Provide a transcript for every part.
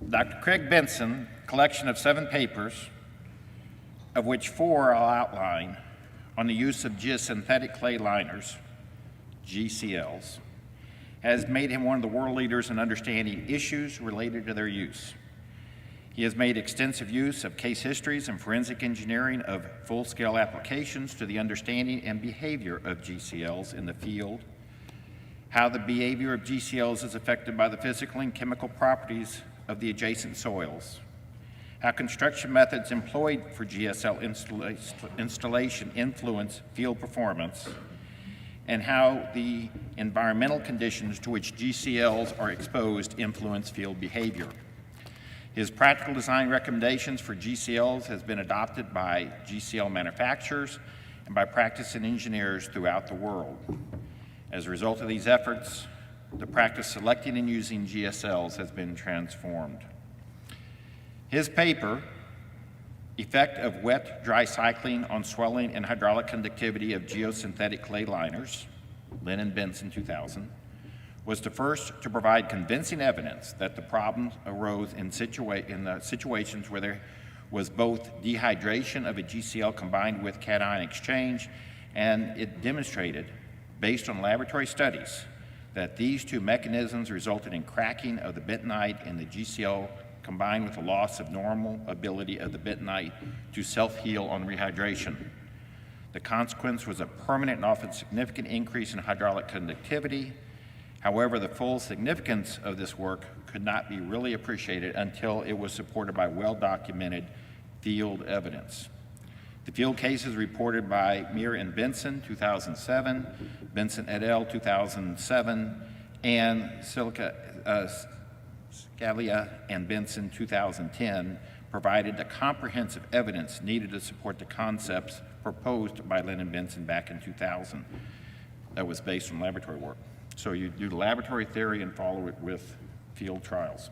Dr. Craig Benson, collection of 7 papers, of which 4 I'll outline, on the use of geosynthetic clay liners, GCLs, has made him one of the world leaders in understanding issues related to their use. He has made extensive use of case histories and forensic engineering of full-scale applications to the understanding and behavior of GCLs in the field, how the behavior of GCLs is affected by the physical and chemical properties of the adjacent soils, how construction methods employed for GSL installation influence field performance, and how the environmental conditions to which GCLs are exposed influence field behavior. His practical design recommendations for GCLs has been adopted by GCL manufacturers and by practicing engineers throughout the world. As a result of these efforts, the practice selecting and using GSLs has been transformed. His paper, Effect of Wet-Dry Cycling on Swelling and Hydraulic Conductivity of Geosynthetic Clay Liners, Lynn and Benson, 2000, was the first to provide convincing evidence that the problems arose in situations where there was both dehydration of a GCL combined with cation exchange, and it demonstrated, based on laboratory studies, that these 2 mechanisms resulted in cracking of the bentonite in the GCL combined with the loss of normal ability of the bentonite to self-heal on rehydration. The consequence was a permanent and often significant increase in hydraulic conductivity. However, the full significance of this work could not be really appreciated until it was supported by well-documented field evidence. The field cases reported by Meir and Benson, 2007, Benson et al., 2007, and Scalia and Benson, 2010, provided the comprehensive evidence needed to support the concepts proposed by Lynn and Benson back in 2000. That was based on laboratory work. So you do the laboratory theory and follow it with field trials.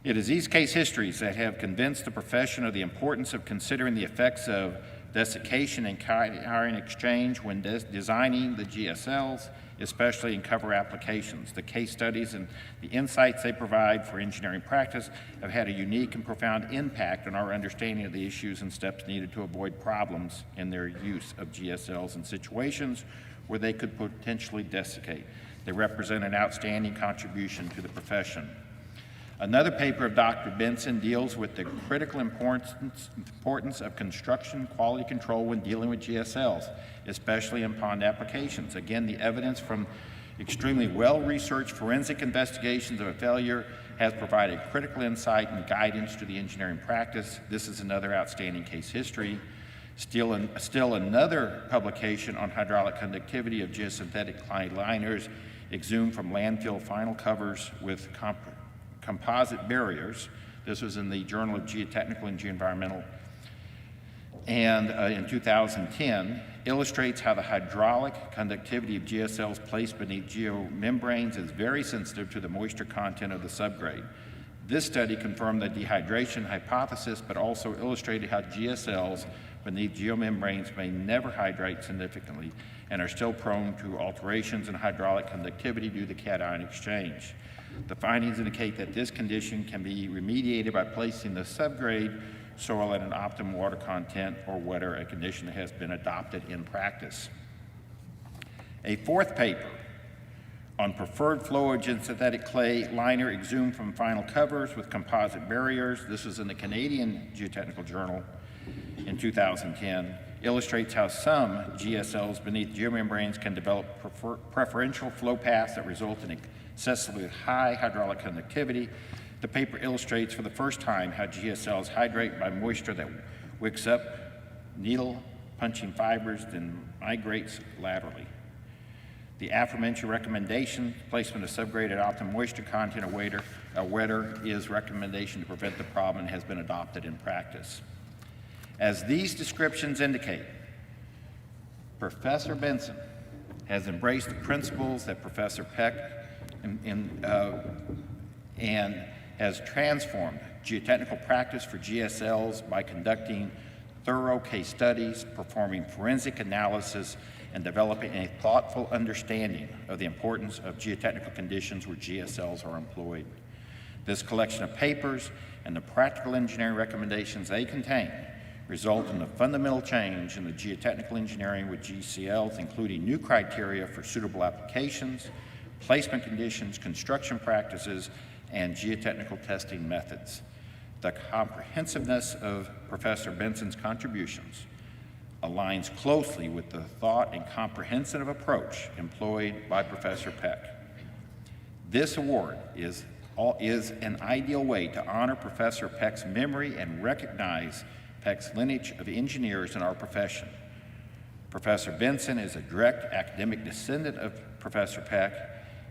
It is these case histories that have convinced the profession of the importance of considering the effects of desiccation and cation exchange when designing the GSLs, especially in cover applications. The case studies and the insights they provide for engineering practice have had a unique and profound impact on our understanding of the issues and steps needed to avoid problems in their use of GSLs in situations where they could potentially desiccate. They represent an outstanding contribution to the profession. Another paper of Dr. Benson deals with the critical importance of construction quality control when dealing with GSLs, especially in pond applications. Again, the evidence from extremely well-researched forensic investigations of a failure has provided critical insight and guidance to the engineering practice. This is another outstanding case history. Still another publication on hydraulic conductivity of geosynthetic clay liners exhumed from landfill final covers with composite barriers. This was in the Journal of Geotechnical and Geoenvironmental, and in 2010, illustrates how the hydraulic conductivity of GSLs placed beneath geomembranes is very sensitive to the moisture content of the subgrade. This study confirmed the dehydration hypothesis, but also illustrated how GSLs beneath geomembranes may never hydrate significantly and are still prone to alterations in hydraulic conductivity due to cation exchange. The findings indicate that this condition can be remediated by placing the subgrade soil at an optimum water content or wetter, a condition that has been adopted in practice. A 4th paper on preferred flow of geosynthetic clay liner exhumed from final covers with composite barriers. This was in the Canadian Geotechnical Journal in 2010, illustrates how some GSLs beneath geomembranes can develop preferential flow paths that result in excessively high hydraulic conductivity. The paper illustrates for the first time how GSLs hydrate by moisture that wicks up needle punching fibers, then migrates laterally. The aforementioned recommendation, placement of subgrade at optimum moisture content or wetter, is recommendation to prevent the problem and has been adopted in practice. As these descriptions indicate, Professor Benson has embraced the principles that Professor Peck and has transformed geotechnical practice for GSLs by conducting thorough case studies, performing forensic analysis, and developing a thoughtful understanding of the importance of geotechnical conditions where GSLs are employed. This collection of papers and the practical engineering recommendations they contain result in a fundamental change in the geotechnical engineering with GCLs, including new criteria for suitable applications, placement conditions, construction practices, and geotechnical testing methods. The comprehensiveness of Professor Benson's contributions aligns closely with the thought and comprehensive approach employed by Professor Peck. This award is an ideal way to honor Professor Peck's memory and recognize Peck's lineage of engineers in our profession. Professor Benson is a direct academic descendant of Professor Peck.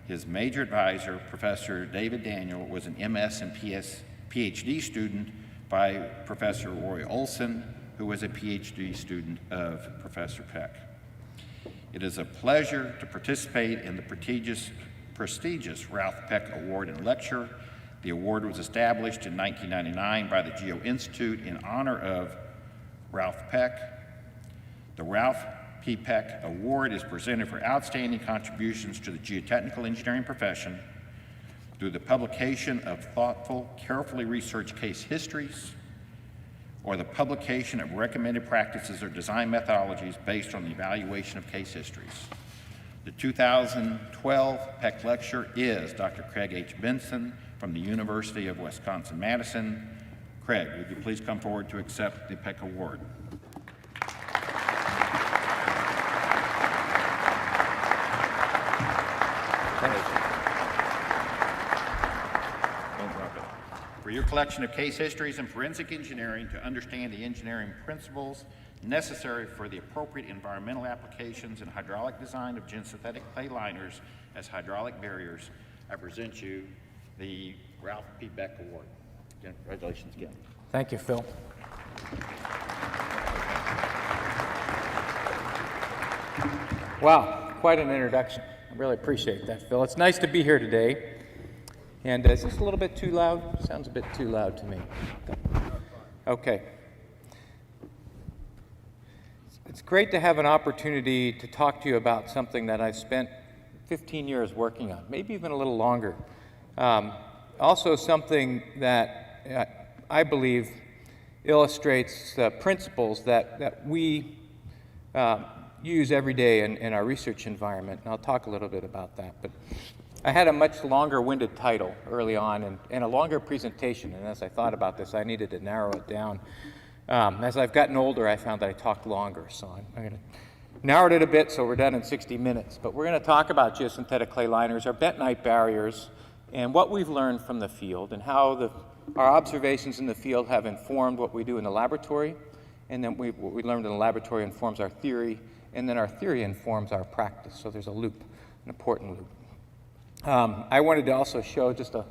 His major advisor, Professor David Daniel, was an MS and PhD student by Professor Roy Olson, who was a PhD student of Professor Peck. It is a pleasure to participate in the prestigious Ralph Peck Award and Lecture. The award was established in 1999 by the Geo Institute in honor of Ralph Peck. The Ralph P. Peck Award is presented for outstanding contributions to the geotechnical engineering profession through the publication of thoughtful, carefully researched case histories, or the publication of recommended practices or design methodologies based on the evaluation of case histories. The 2012 Peck Lecture is Dr. Craig H. Benson from the University of Wisconsin-Madison. Craig, would you please come forward to accept the Peck Award? For your collection of case histories in forensic engineering to understand the engineering principles necessary for the appropriate environmental applications and hydraulic design of geosynthetic clay liners as hydraulic barriers, I present you the Ralph P. Peck Award. Congratulations again. Thank you, Phil. Wow, quite an introduction. I really appreciate that, Phil. It's nice to be here today. And is this a little bit too loud? Sounds a bit too loud to me. Okay. It's great to have an opportunity to talk to you about something that I've spent 15 years working on, maybe even a little longer. Also something that I believe illustrates principles that we use every day in our research environment, and I'll talk a little bit about that. But I had a much longer-winded title early on and a longer presentation, and as I thought about this, I needed to narrow it down. As I've gotten older, I found that I talked longer, so I'm going to narrow it a bit so we're done in 60 minutes. But we're going to talk about geosynthetic clay liners, our bentonite barriers, and what we've learned from the field, and how our observations in the field have informed what we do in the laboratory, and then what we learned in the laboratory informs our theory, and then our theory informs our practice. So there's a loop, an important loop. I wanted to also show just a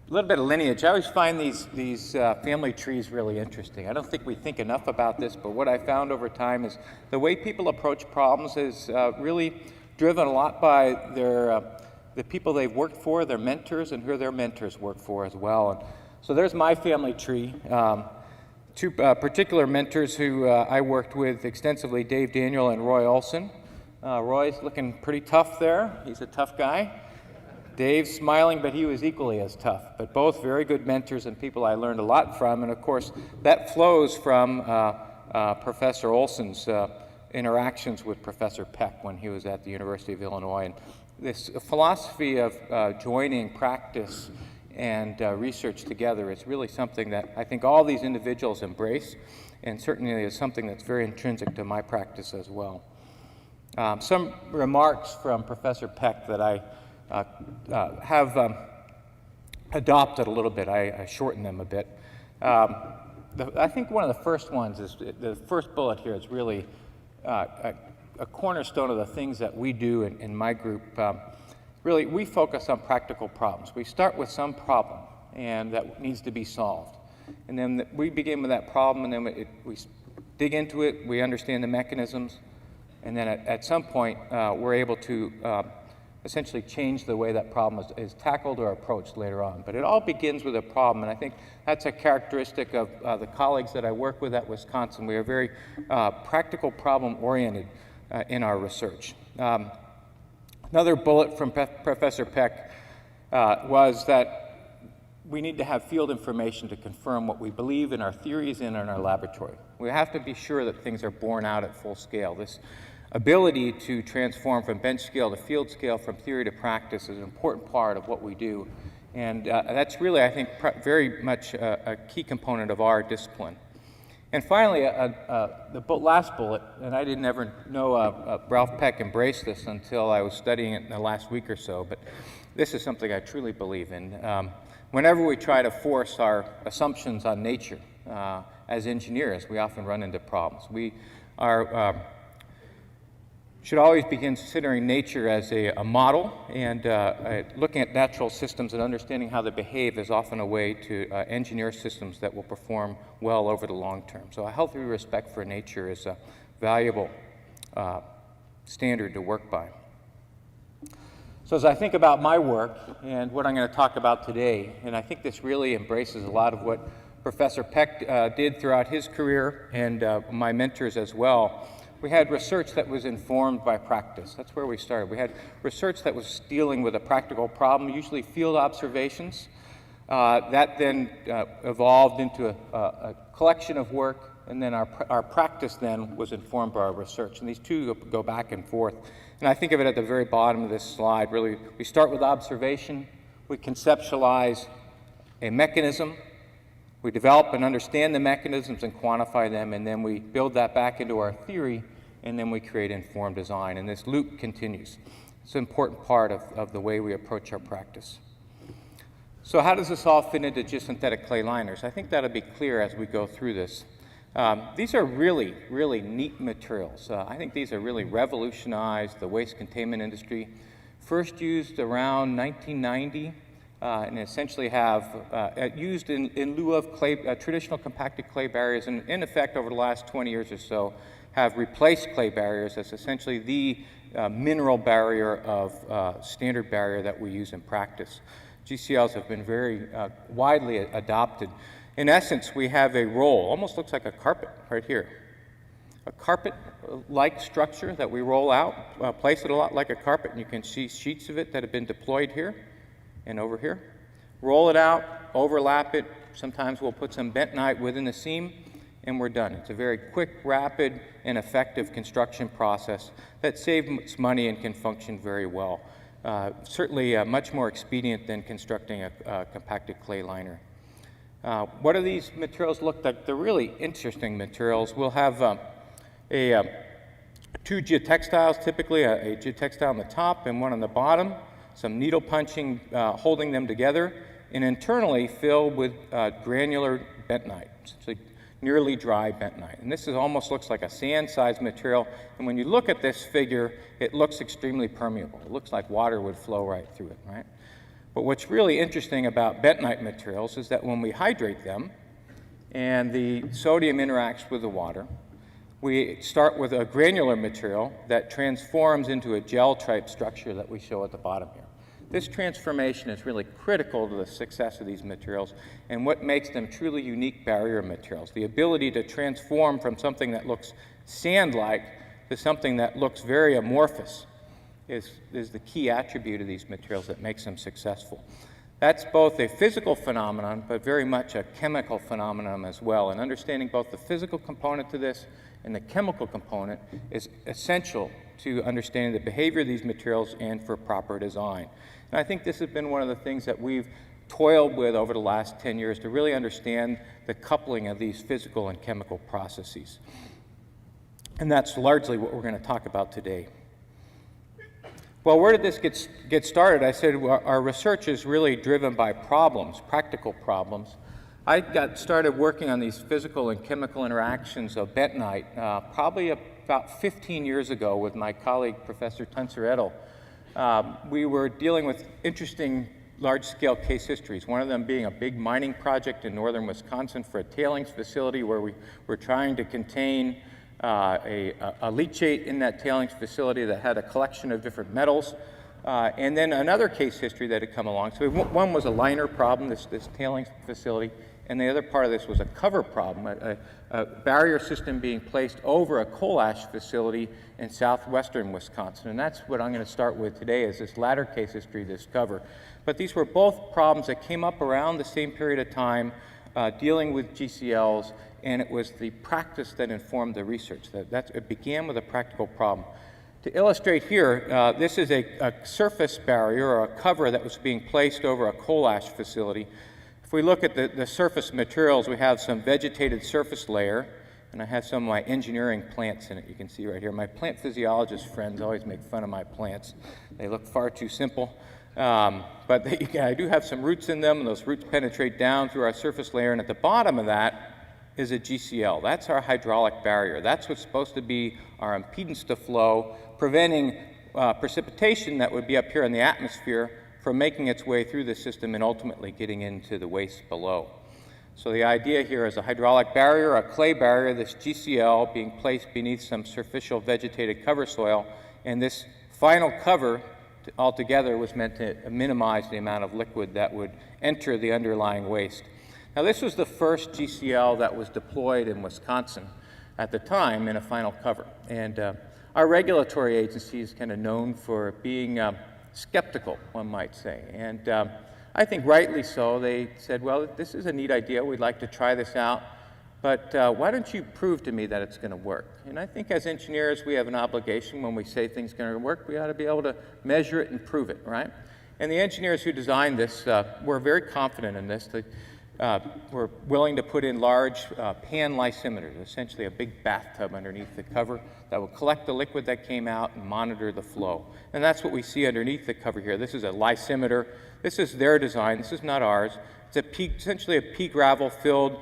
little bit of lineage. I always find these family trees really interesting. I don't think we think enough about this, but what I found over time is the way people approach problems is really driven a lot by the people they've worked for, their mentors, and who their mentors work for as well. And so there's my family tree. Two particular mentors who I worked with extensively, Dave Daniel and Roy Olson. Roy's looking pretty tough there. He's a tough guy. Dave's smiling, but he was equally as tough. But both very good mentors and people I learned a lot from. And of course, that flows from Professor Olson's interactions with Professor Peck when he was at the University of Illinois. And this philosophy of joining practice and research together is really something that I think all these individuals embrace, and certainly is something that's very intrinsic to my practice as well. Some remarks from Professor Peck that I have adopted a little bit. I shortened them a bit. I think one of the first ones is, the first bullet here is really a cornerstone of the things that we do in my group. Really, we focus on practical problems. We start with some problem and that needs to be solved. And then we begin with that problem, and then we dig into it, we understand the mechanisms, and then at some point we're able to essentially change the way that problem is tackled or approached later on. But it all begins with a problem, and I think that's a characteristic of the colleagues that I work with at Wisconsin. We are very practical problem-oriented in our research. Another bullet from Professor Peck was that we need to have field information to confirm what we believe in our theories and in our laboratory. We have to be sure that things are borne out at full scale. This ability to transform from bench scale to field scale, from theory to practice, is an important part of what we do. And that's really, I think, very much a key component of our discipline. And finally, the last bullet, and I didn't ever know Ralph Peck embraced this until I was studying it in the last week or so, but this is something I truly believe in. Whenever we try to force our assumptions on nature as engineers, we often run into problems. We should always be considering nature as a model, and looking at natural systems and understanding how they behave is often a way to engineer systems that will perform well over the long term. So a healthy respect for nature is a valuable standard to work by. So as I think about my work and what I'm going to talk about today, and I think this really embraces a lot of what Professor Peck did throughout his career, and my mentors as well. We had research that was informed by practice. That's where we started. We had research that was dealing with a practical problem, usually field observations. That then evolved into a collection of work, and then our practice then was informed by our research. And these two go back and forth. And I think of it at the very bottom of this slide. Really, we start with observation. We conceptualize a mechanism. We develop and understand the mechanisms and quantify them, and then we build that back into our theory, and then we create informed design. And this loop continues. It's an important part of the way we approach our practice. So how does this all fit into geosynthetic clay liners? I think that'll be clear as we go through this. These are really, really neat materials. I think these have really revolutionized the waste containment industry. First used around 1990. And essentially have used in lieu of traditional compacted clay barriers, and in effect over the last 20 years or so have replaced clay barriers as essentially the mineral barrier of standard barrier that we use in practice. GCLs have been very widely adopted. In essence, we have a roll, almost looks like a carpet right here. A carpet-like structure that we roll out, place it a lot like a carpet, and you can see sheets of it that have been deployed here and over here. Roll it out, overlap it. Sometimes we'll put some bentonite within the seam, and we're done. It's a very quick, rapid, and effective construction process that saves money and can function very well. Certainly much more expedient than constructing a compacted clay liner. What do these materials look like? They're really interesting materials. We'll have two geotextiles, typically a geotextile on the top and one on the bottom. Some needle punching holding them together, and internally filled with granular bentonite, essentially nearly dry bentonite. And this almost looks like a sand-sized material, and when you look at this figure, it looks extremely permeable. It looks like water would flow right through it, right? But what's really interesting about bentonite materials is that when we hydrate them, and the sodium interacts with the water, we start with a granular material that transforms into a gel-type structure that we show at the bottom here. This transformation is really critical to the success of these materials and what makes them truly unique barrier materials. The ability to transform from something that looks sand-like to something that looks very amorphous is the key attribute of these materials that makes them successful. That's both a physical phenomenon, but very much a chemical phenomenon as well. And understanding both the physical component to this and the chemical component is essential to understanding the behavior of these materials and for proper design. And I think this has been one of the things that we've toiled with over the last 10 years to really understand the coupling of these physical and chemical processes. And that's largely what we're going to talk about today. Well, where did this get started? I said our research is really driven by problems, practical problems. I got started working on these physical and chemical interactions of bentonite probably about 15 years ago with my colleague, Professor Tuncer Edel. We were dealing with interesting large-scale case histories, one of them being a big mining project in northern Wisconsin for a tailings facility where we were trying to contain a leachate in that tailings facility that had a collection of different metals. And then another case history that had come along. So one was a liner problem, this tailings facility, and the other part of this was a cover problem, a barrier system being placed over a coal ash facility in southwestern Wisconsin. And that's what I'm going to start with today, is this latter case history, this cover. But these were both problems that came up around the same period of time, dealing with GCLs, and it was the practice that informed the research. It began with a practical problem. To illustrate here, this is a surface barrier or a cover that was being placed over a coal ash facility. If we look at the surface materials, we have some vegetated surface layer, and I have some of my engineering plants in it. You can see right here. My plant physiologist friends always make fun of my plants. They look far too simple. But I do have some roots in them, and those roots penetrate down through our surface layer, and at the bottom of that is a GCL. That's our hydraulic barrier. That's what's supposed to be our impedance to flow, preventing precipitation that would be up here in the atmosphere from making its way through the system and ultimately getting into the waste below. So the idea here is a hydraulic barrier, a clay barrier, this GCL being placed beneath some superficial vegetated cover soil, and this final cover altogether was meant to minimize the amount of liquid that would enter the underlying waste. Now, this was the first GCL that was deployed in Wisconsin at the time in a final cover. And our regulatory agency is kind of known for being skeptical, one might say. And I think rightly so. They said, well, this is a neat idea. We'd like to try this out. But why don't you prove to me that it's going to work? And I think as engineers, we have an obligation when we say things are going to work, we ought to be able to measure it and prove it, right? And the engineers who designed this were very confident in this. They were willing to put in large pan lysimeters, essentially a big bathtub underneath the cover that would collect the liquid that came out and monitor the flow. And that's what we see underneath the cover here. This is a lysimeter. This is their design. This is not ours. It's essentially a pea gravel filled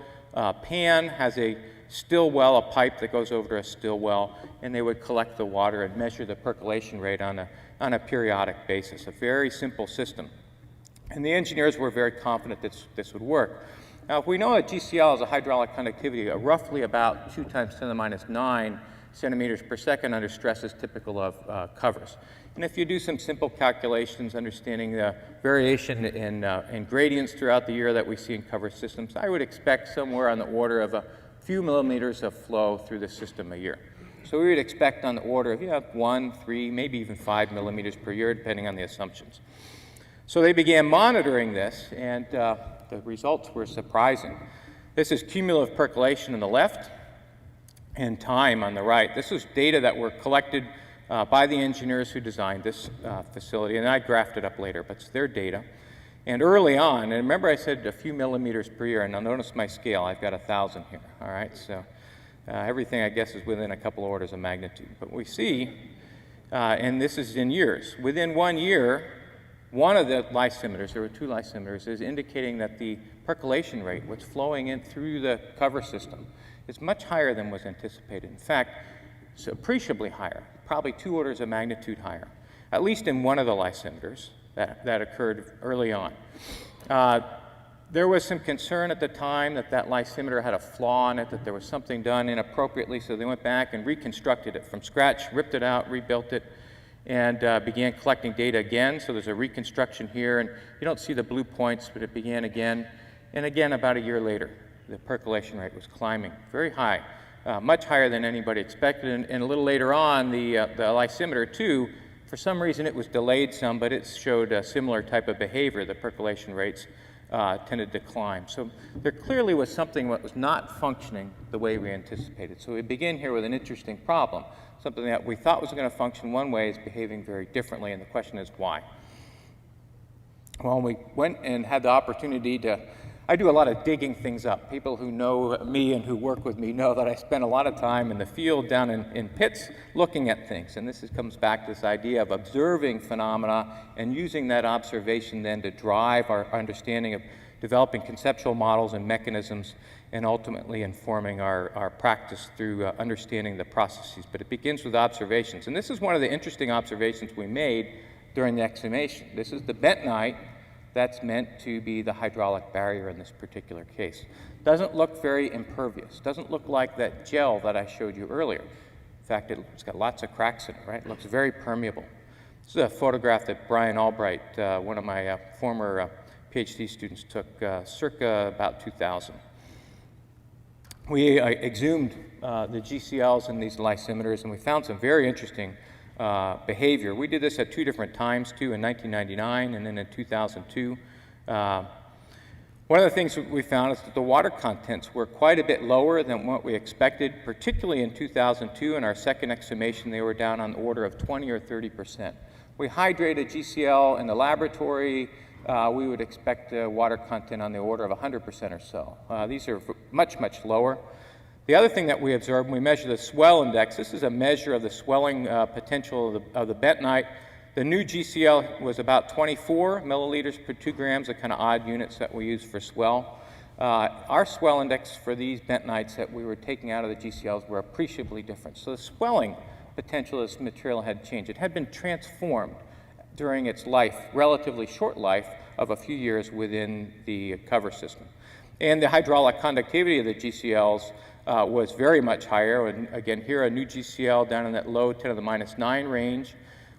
pan, has a still well, a pipe that goes over to a still well, and they would collect the water and measure the percolation rate on a periodic basis. A very simple system. And the engineers were very confident this would work. Now, if we know that GCL is a hydraulic conductivity of roughly about 2 times 10 to the minus 9 centimeters per second under stresses typical of covers. And if you do some simple calculations, understanding the variation in gradients throughout the year that we see in cover systems, I would expect somewhere on the order of a few millimeters of flow through the system a year. So we would expect on the order of 1, 3, maybe even 5 millimeters per year, depending on the assumptions. So they began monitoring this, and the results were surprising. This is cumulative percolation on the left and time on the right. This was data that were collected by the engineers who designed this facility, and I graphed it up later, but it's their data. And early on, and remember I said a few millimeters per year, and now notice my scale, I've got 1,000 here, all right? So everything, I guess, is within a couple orders of magnitude. But we see, and this is in years, within 1 year, one of the lysimeters, there were 2 lysimeters, is indicating that the percolation rate, what's flowing in through the cover system, is much higher than was anticipated. In fact, it's appreciably higher, probably 2 orders of magnitude higher, at least in one of the lysimeters that occurred early on. There was some concern at the time that lysimeter had a flaw in it, that there was something done inappropriately, so they went back and reconstructed it from scratch, ripped it out, rebuilt it, and began collecting data again. So there's a reconstruction here, and you don't see the blue points, but it began again. And again, about a year later, the percolation rate was climbing very high, much higher than anybody expected. And a little later on, the lysimeter, too, for some reason it was delayed some, but it showed a similar type of behavior. The percolation rates tended to climb. So there clearly was something that was not functioning the way we anticipated. So we begin here with an interesting problem. Something that we thought was going to function one way is behaving very differently, and the question is why? Well, we went and had the opportunity I do a lot of digging things up. People who know me and who work with me know that I spend a lot of time in the field down in pits looking at things, and this comes back to this idea of observing phenomena and using that observation then to drive our understanding of developing conceptual models and mechanisms, and ultimately informing our practice through understanding the processes. But it begins with observations. And this is one of the interesting observations we made during the exhumation. This is the bentonite that's meant to be the hydraulic barrier in this particular case. Doesn't look very impervious. Doesn't look like that gel that I showed you earlier. In fact, it's got lots of cracks in it, right? It looks very permeable. This is a photograph that Brian Albright, one of my former PhD students, took circa about 2000. We exhumed the GCLs in these lysimeters, and we found some very interesting behavior. We did this at 2 different times, too, in 1999 and then in 2002. One of the things that we found is that the water contents were quite a bit lower than what we expected, particularly in 2002. In our second exhumation, they were down on the order of 20 or 30%. We hydrated GCL in the laboratory. We would expect water content on the order of 100% or so. These are much, much lower. The other thing that we observed when we measured the swell index, this is a measure of the swelling potential of the bentonite. The new GCL was about 24 milliliters per 2 grams, the kind of odd units that we use for swell. Our swell index for these bentonites that we were taking out of the GCLs were appreciably different. So the swelling potential of this material had changed. It had been transformed during its life, relatively short life, of a few years within the cover system. And the hydraulic conductivity of the GCLs was very much higher. And again, here a new GCL down in that low 10 to the minus 9 range.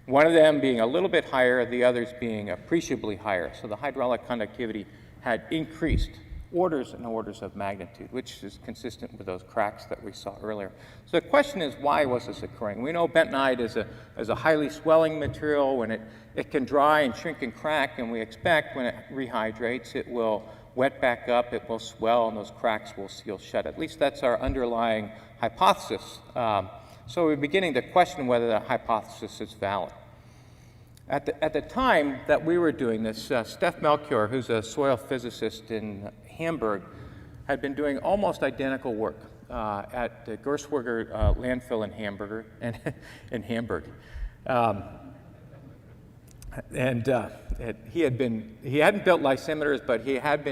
One of them being a little bit higher, the others being appreciably higher. So the hydraulic conductivity had increased orders and orders of magnitude, which is consistent with those cracks that we saw earlier. So the question is, why was this occurring? We know bentonite is a highly swelling material. When it can dry and shrink and crack, and we expect when it rehydrates, it will wet back up, it will swell, and those cracks will seal shut. At least that's our underlying hypothesis. So we're beginning to question whether the hypothesis is valid. At the time that we were doing this, Steph Melchior, who's a soil physicist in Hamburg, had been doing almost identical work at the Gerswerger landfill in Hamburg. He hadn't built lysimeters, but he had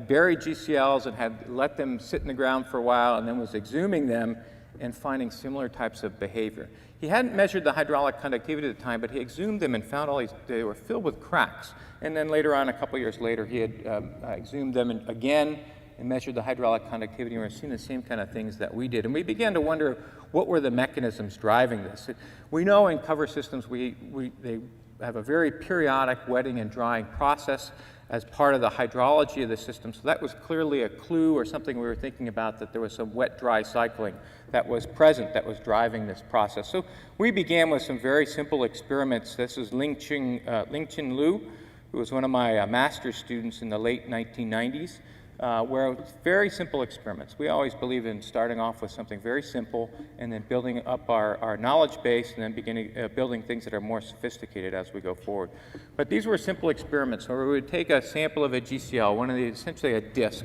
buried GCLs and had let them sit in the ground for a while, and then was exhuming them and finding similar types of behavior. He hadn't measured the hydraulic conductivity at the time, but he exhumed them and found they were filled with cracks. And then later on, a couple years later, he had exhumed them again and measured the hydraulic conductivity, and we're seeing the same kind of things that we did. And we began to wonder, what were the mechanisms driving this? We know in cover systems they have a very periodic wetting and drying process as part of the hydrology of the system. So that was clearly a clue or something we were thinking about, that there was some wet-dry cycling that was present that was driving this process. So we began with some very simple experiments. This is Ling-Chin Liu, who was one of my master's students in the late 1990s, where it was very simple experiments. We always believe in starting off with something very simple and then building up our knowledge base and then beginning building things that are more sophisticated as we go forward. But these were simple experiments where we would take a sample of a GCL, essentially a disk.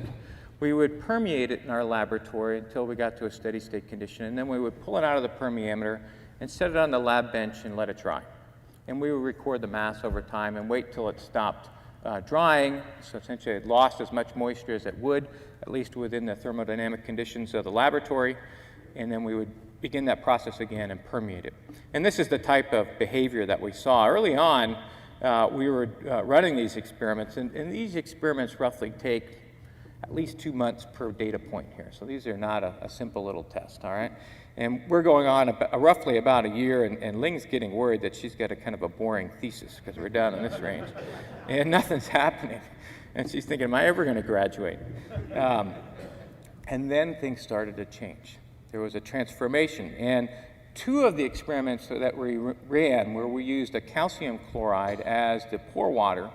We would permeate it in our laboratory until we got to a steady state condition, and then we would pull it out of the permeameter and set it on the lab bench and let it dry. And we would record the mass over time and wait till it stopped drying, so essentially it lost as much moisture as it would, at least within the thermodynamic conditions of the laboratory, and then we would begin that process again and permeate it. And this is the type of behavior that we saw. Early on, we were running these experiments, and these experiments roughly take at least 2 months per data point here. So these are not a simple little test, all right? And we're going on roughly about a year, and Ling's getting worried that she's got a kind of a boring thesis because we're down in this range. And nothing's happening. And she's thinking, am I ever going to graduate? And then things started to change. There was a transformation. And 2 of the experiments that we ran, where we used a calcium chloride as the pour water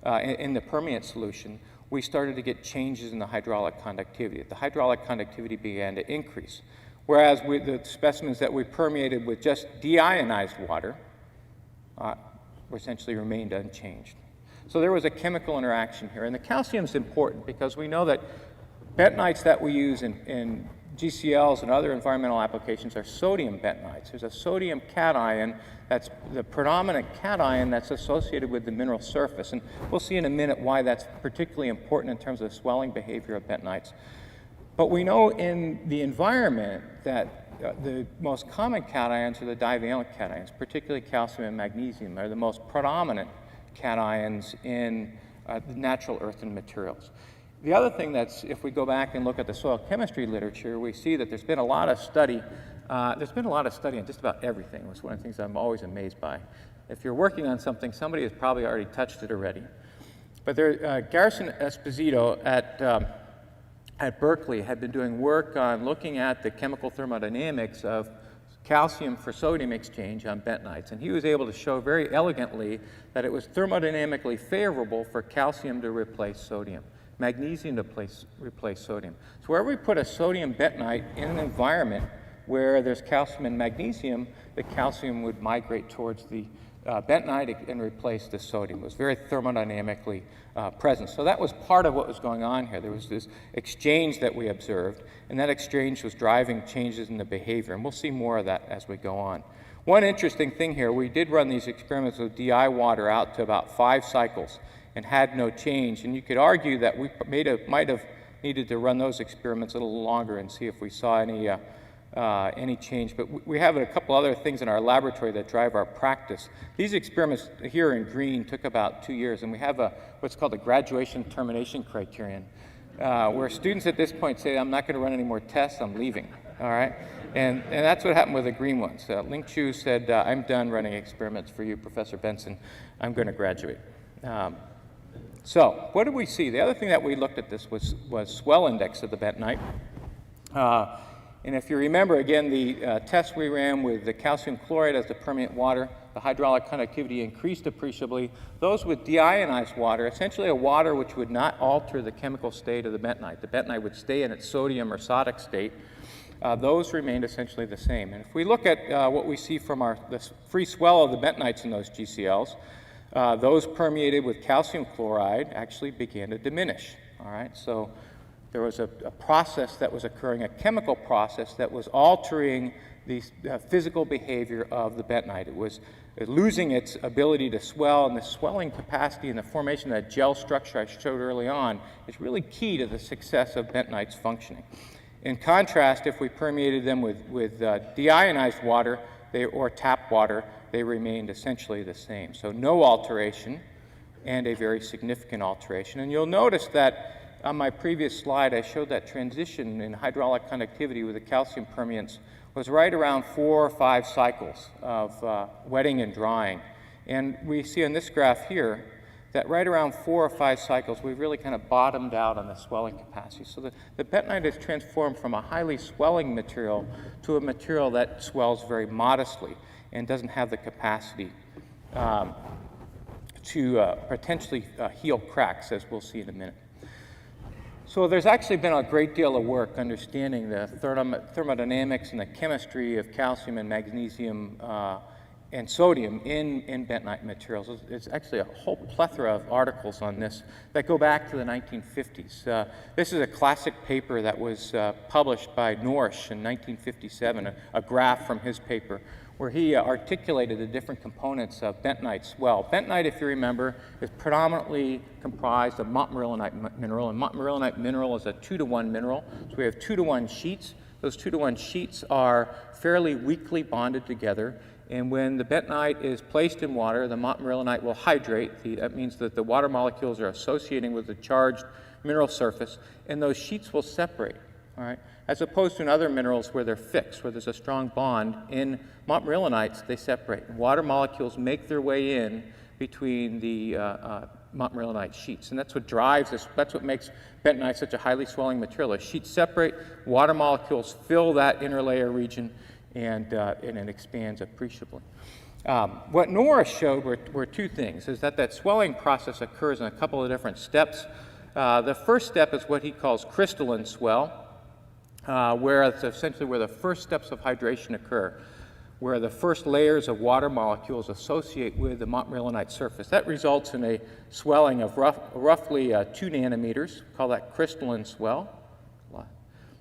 in the permeate solution, we started to get changes in the hydraulic conductivity. The hydraulic conductivity began to increase. Whereas with the specimens that we permeated with just deionized water essentially remained unchanged. So there was a chemical interaction here. And the calcium is important because we know that bentonites that we use in GCLs and other environmental applications are sodium bentonites. There's a sodium cation that's the predominant cation that's associated with the mineral surface. And we'll see in a minute why that's particularly important in terms of the swelling behavior of bentonites. But we know in the environment that the most common cations are the divalent cations, particularly calcium and magnesium, are the most predominant cations in the natural earthen materials. The other thing that's, if we go back and look at the soil chemistry literature, we see that there's been a lot of study. On just about everything. It's one of the things I'm always amazed by. If you're working on something, somebody has probably already touched it already. But Garrison Esposito at Berkeley had been doing work on looking at the chemical thermodynamics of calcium for sodium exchange on bentonites. And he was able to show very elegantly that it was thermodynamically favorable for calcium to replace sodium, magnesium to replace sodium. So wherever we put a sodium bentonite in an environment where there's calcium and magnesium, the calcium would migrate towards the bentonite and replace the sodium. It was very thermodynamically present. So that was part of what was going on here. There was this exchange that we observed, and that exchange was driving changes in the behavior. And we'll see more of that as we go on. One interesting thing here, we did run these experiments with DI water out to about 5 cycles and had no change. And you could argue that we might have needed to run those experiments a little longer and see if we saw any change. But we have a couple other things in our laboratory that drive our practice. These experiments here in green took about 2 years, and we have what's called a graduation termination criterion, where students at this point say, I'm not going to run any more tests, I'm leaving, all right? And that's what happened with the green ones. Ling Chu said, I'm done running experiments for you, Professor Benson. I'm going to graduate. So what did we see? The other thing that we looked at this was swell index of the bentonite. And if you remember, again, the test we ran with the calcium chloride as the permeant water, the hydraulic conductivity increased appreciably. Those with deionized water, essentially a water which would not alter the chemical state of the bentonite. The bentonite would stay in its sodium or sodic state. Those remained essentially the same. And if we look at what we see from the free swell of the bentonites in those GCLs, those permeated with calcium chloride actually began to diminish. All right, so there was a process that was occurring, a chemical process that was altering the physical behavior of the bentonite. It was losing its ability to swell, and the swelling capacity and the formation of that gel structure I showed early on is really key to the success of bentonites functioning. In contrast, if we permeated them with deionized water or tap water, they remained essentially the same. So no alteration and a very significant alteration. And you'll notice that on my previous slide, I showed that transition in hydraulic conductivity with the calcium permeants was right around 4 or 5 cycles of wetting and drying. And we see on this graph here that right around 4 or 5 cycles, we've really kind of bottomed out on the swelling capacity. So the bentonite is transformed from a highly swelling material to a material that swells very modestly and doesn't have the capacity to potentially heal cracks, as we'll see in a minute. So there's actually been a great deal of work understanding the thermodynamics and the chemistry of calcium and magnesium and sodium in bentonite materials. There's actually a whole plethora of articles on this that go back to the 1950s. This is a classic paper that was published by Norsch in 1957, a graph from his paper, where he articulated the different components of bentonite swell. Bentonite, if you remember, is predominantly comprised of montmorillonite mineral, and montmorillonite mineral is a 2-to-1 mineral. So we have 2-to-1 sheets. Those 2-to-1 sheets are fairly weakly bonded together, and when the bentonite is placed in water, the montmorillonite will hydrate. That means that the water molecules are associating with the charged mineral surface, and those sheets will separate. All right? As opposed to in other minerals where they're fixed, where there's a strong bond. In montmorillonites, they separate. Water molecules make their way in between the montmorillonite sheets, and that's what drives this. That's what makes bentonite such a highly swelling material. The sheets separate, water molecules fill that inner layer region, and it expands appreciably. What Nora showed were 2 things, is that swelling process occurs in a couple of different steps. The first step is what he calls crystalline swell, where it's essentially where the first steps of hydration occur, where the first layers of water molecules associate with the montmorillonite surface. That results in a swelling of roughly 2 nanometers. We call that crystalline swell.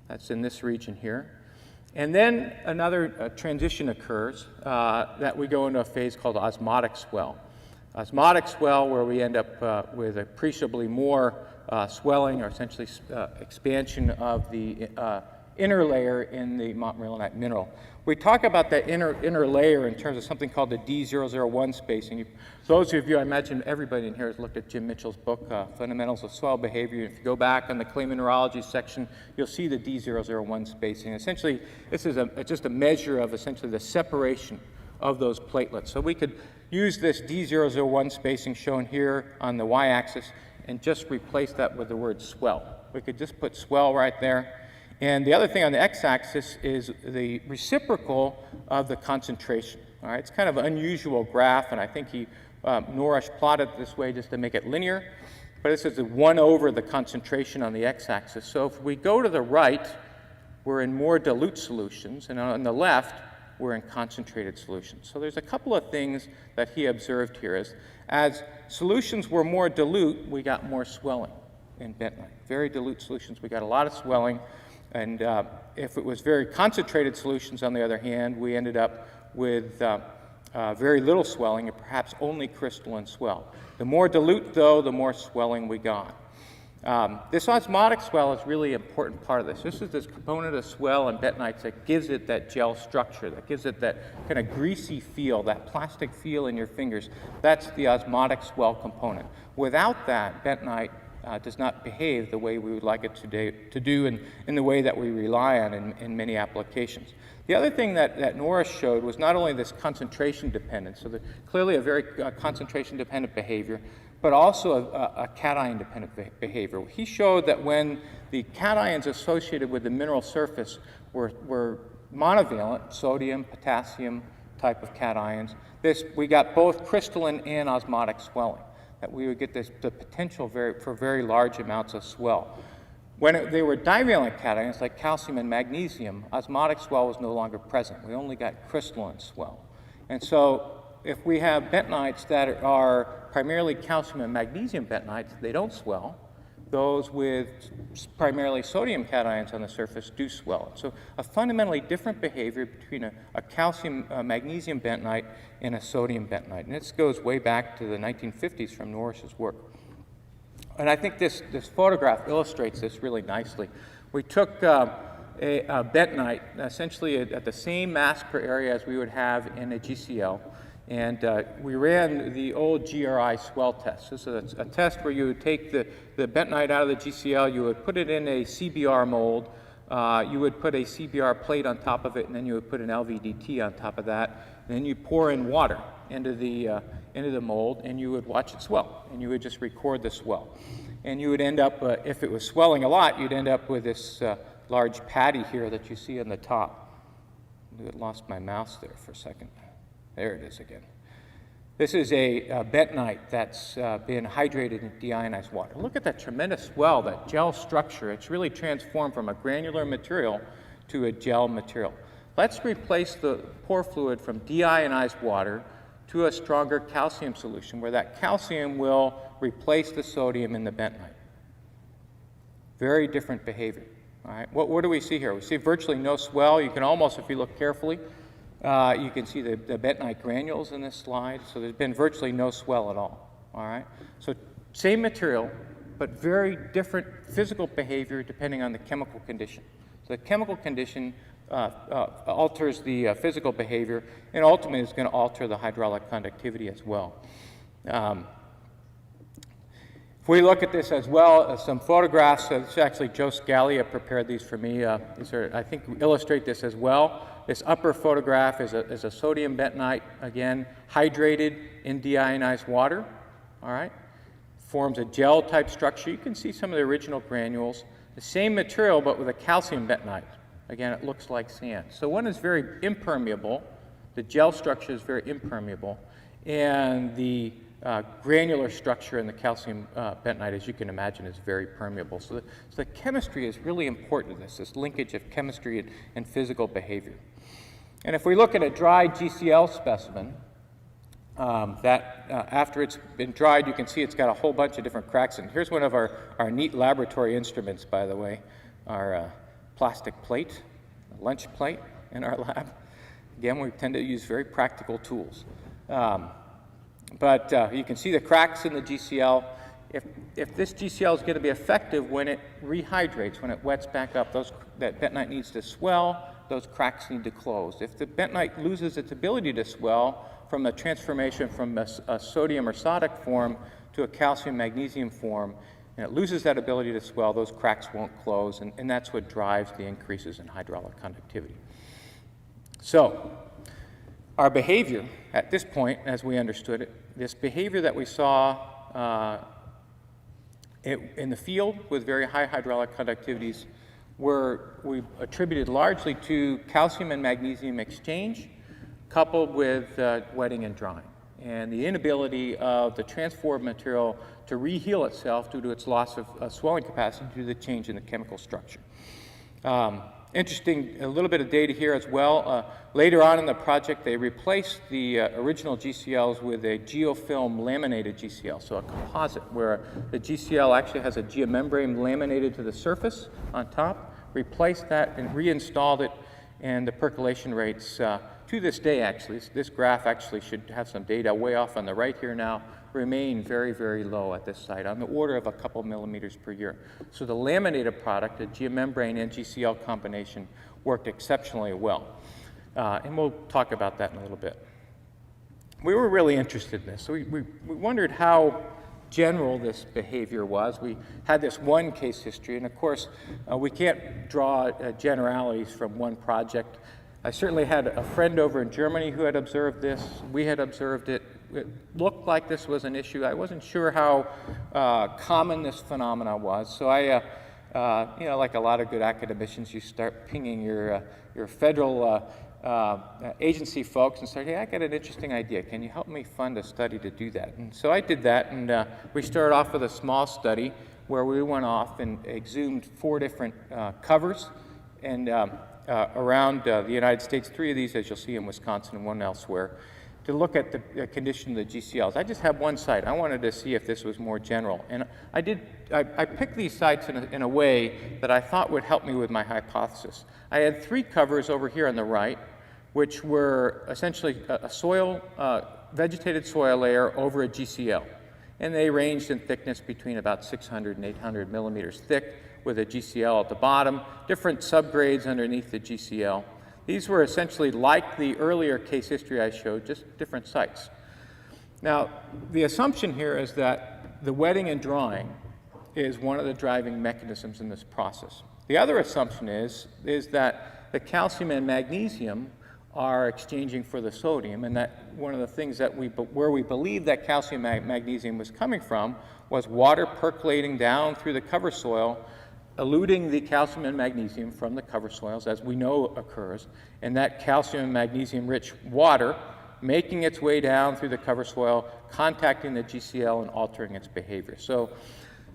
That's in this region here. And then another transition occurs that we go into a phase called osmotic swell. Osmotic swell, where we end up with appreciably more swelling, or essentially expansion of the inner layer in the montmorillonite mineral. We talk about that inner layer in terms of something called the D001 spacing. Those of you, I imagine everybody in here has looked at Jim Mitchell's book, Fundamentals of Soil Behavior. If you go back on the clay mineralogy section, you'll see the D001 spacing. Essentially, this is just a measure of essentially the separation of those platelets. So we could use this D001 spacing shown here on the y-axis and just replace that with the word swell. We could just put swell right there. And the other thing on the x-axis is the reciprocal of the concentration. All right, it's kind of an unusual graph, and I think Norrish plotted it this way just to make it linear. But this is 1 over the concentration on the x-axis. So if we go to the right, we're in more dilute solutions, and on the left, we're in concentrated solutions. So there's a couple of things that he observed here. As solutions were more dilute, we got more swelling in bentonite. Very dilute solutions, we got a lot of swelling. And if it was very concentrated solutions, on the other hand, we ended up with very little swelling and perhaps only crystalline swell. The more dilute, though, the more swelling we got. This osmotic swell is really an important part of this. This is this component of swell in bentonites that gives it that gel structure, that gives it that kind of greasy feel, that plastic feel in your fingers. That's the osmotic swell component. Without that, bentonite does not behave the way we would like it to do in the way that we rely on in many applications. The other thing that Norrish showed was not only this concentration dependence, so clearly a very concentration dependent behavior, but also a cation dependent behavior. He showed that when the cations associated with the mineral surface were monovalent, sodium, potassium type of cations, we got both crystalline and osmotic swelling, that we would get the potential for very large amounts of swell. When they were divalent cations, like calcium and magnesium, osmotic swell was no longer present. We only got crystalline swell. And so if we have bentonites that are primarily calcium and magnesium bentonites, they don't swell. Those with primarily sodium cations on the surface do swell. So a fundamentally different behavior between a calcium magnesium bentonite and a sodium bentonite. And this goes way back to the 1950s from Norrish's work. And I think this photograph illustrates this really nicely. We took a bentonite essentially at the same mass per area as we would have in a GCL. And we ran the old GRI swell test. This is a test where you would take the bentonite out of the GCL, you would put it in a CBR mold, you would put a CBR plate on top of it, and then you would put an LVDT on top of that. And then you pour in water into the mold, and you would watch it swell, and you would just record the swell. And you would end up, if it was swelling a lot, you'd end up with this large patty here that you see on the top. I lost my mouse there for a second. There it is again. This is a bentonite that's been hydrated in deionized water. Look at that tremendous swell, that gel structure. It's really transformed from a granular material to a gel material. Let's replace the pore fluid from deionized water to a stronger calcium solution where that calcium will replace the sodium in the bentonite. Very different behavior. All right. What do we see here? We see virtually no swell. You can almost, if you look carefully, you can see the bentonite granules in this slide. So there's been virtually no swell at all. All right. So same material, but very different physical behavior depending on the chemical condition. So the chemical condition alters the physical behavior, and ultimately is going to alter the hydraulic conductivity as well. If we look at this as well, some photographs, it's actually Joe Scalia prepared these for me. These are, I think, illustrate this as well. This upper photograph is a sodium bentonite, again, hydrated in deionized water, all right? Forms a gel-type structure. You can see some of the original granules. The same material, but with a calcium bentonite. Again, it looks like sand. So one is very impermeable. The gel structure is very impermeable. And the granular structure in the calcium bentonite, as you can imagine, is very permeable. So the chemistry is really important to this linkage of chemistry and physical behavior. And if we look at a dry GCL specimen, after it's been dried, you can see it's got a whole bunch of different cracks. And here's one of our neat laboratory instruments, by the way, our plastic plate, a lunch plate in our lab. Again, we tend to use very practical tools. But you can see the cracks in the GCL. If this GCL is going to be effective when it rehydrates, when it wets back up, that bentonite needs to swell, those cracks need to close. If the bentonite loses its ability to swell from a transformation from a sodium or sodic form to a calcium-magnesium form, and it loses that ability to swell, those cracks won't close, and that's what drives the increases in hydraulic conductivity. So, Our behavior at this point, as we understood it, this behavior that we saw in the field with very high hydraulic conductivities we attributed largely to calcium and magnesium exchange coupled with wetting and drying, and the inability of the transformed material to reheal itself due to its loss of swelling capacity due to the change in the chemical structure. Interesting, a little bit of data here as well. Later on in the project, they replaced the original GCLs with a geofilm laminated GCL, so a composite where the GCL actually has a geomembrane laminated to the surface on top, replaced that and reinstalled it, and the percolation rates to this day, actually, this graph actually should have some data way off on the right here now, remain very, very low at this site, on the order of a couple millimeters per year. So the laminated product, the geomembrane and GCL combination, worked exceptionally well. And we'll talk about that in a little bit. We were really interested in this. So we wondered how general this behavior was. We had this one case history, and of course, we can't draw generalities from one project. I certainly had a friend over in Germany who had observed this. We had observed it. It looked like this was an issue. I wasn't sure how common this phenomena was. So I, like a lot of good academicians, you start pinging your federal agency folks and say, hey, I got an interesting idea. Can you help me fund a study to do that? And so I did that, and we started off with a small study where we went off and exhumed 4 different covers and around the United States, 3 of these, as you'll see, in Wisconsin and 1 elsewhere, to look at the condition of the GCLs. I just have one site. I wanted to see if this was more general. And I picked these sites in a way that I thought would help me with my hypothesis. I had 3 covers over here on the right, which were essentially a vegetated soil layer over a GCL. And they ranged in thickness between about 600 and 800 millimeters thick, with a GCL at the bottom, different subgrades underneath the GCL. These were essentially like the earlier case history I showed, just different sites. Now, the assumption here is that the wetting and drying is one of the driving mechanisms in this process. The other assumption is that the calcium and magnesium are exchanging for the sodium, and that one of the things that where we believe that calcium and magnesium was coming from was water percolating down through the cover soil, eluting the calcium and magnesium from the cover soils, as we know occurs, and that calcium and magnesium-rich water making its way down through the cover soil, contacting the GCL and altering its behavior. So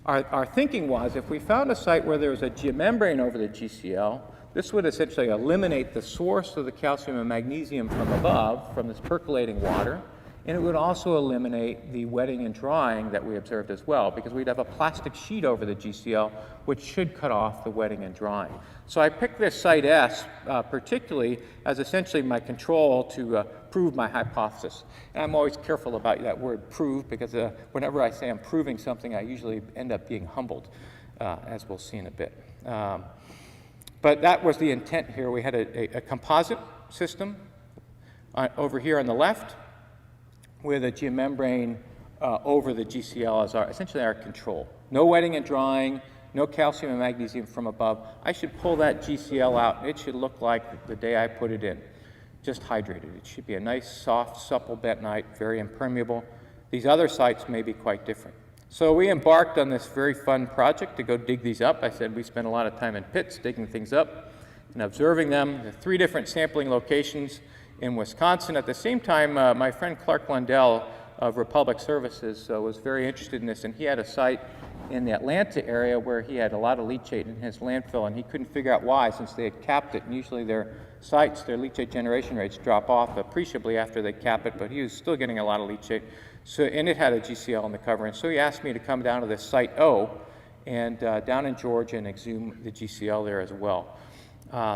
our thinking was, if we found a site where there was a geomembrane over the GCL, this would essentially eliminate the source of the calcium and magnesium from above, from this percolating water, and it would also eliminate the wetting and drying that we observed as well, because we'd have a plastic sheet over the GCL, which should cut off the wetting and drying. So I picked this site S particularly as essentially my control to prove my hypothesis. And I'm always careful about that word prove, because whenever I say I'm proving something, I usually end up being humbled, as we'll see in a bit. But that was the intent here. We had a composite system over here on the left, with a geomembrane over the GCL as essentially our control. No wetting and drying, no calcium and magnesium from above. I should pull that GCL out. It should look like the day I put it in, just hydrated. It should be a nice, soft, supple bentonite, very impermeable. These other sites may be quite different. So we embarked on this very fun project to go dig these up. I said we spent a lot of time in pits digging things up and observing them. The 3 different sampling locations in Wisconsin. At the same time, my friend Clark Lundell of Republic Services was very interested in this, and he had a site in the Atlanta area where he had a lot of leachate in his landfill, and he couldn't figure out why, since they had capped it, and usually their sites, their leachate generation rates drop off appreciably after they cap it, but he was still getting a lot of leachate. So, and it had a GCL on the cover, and so he asked me to come down to this site O, and down in Georgia, and exhume the GCL there as well.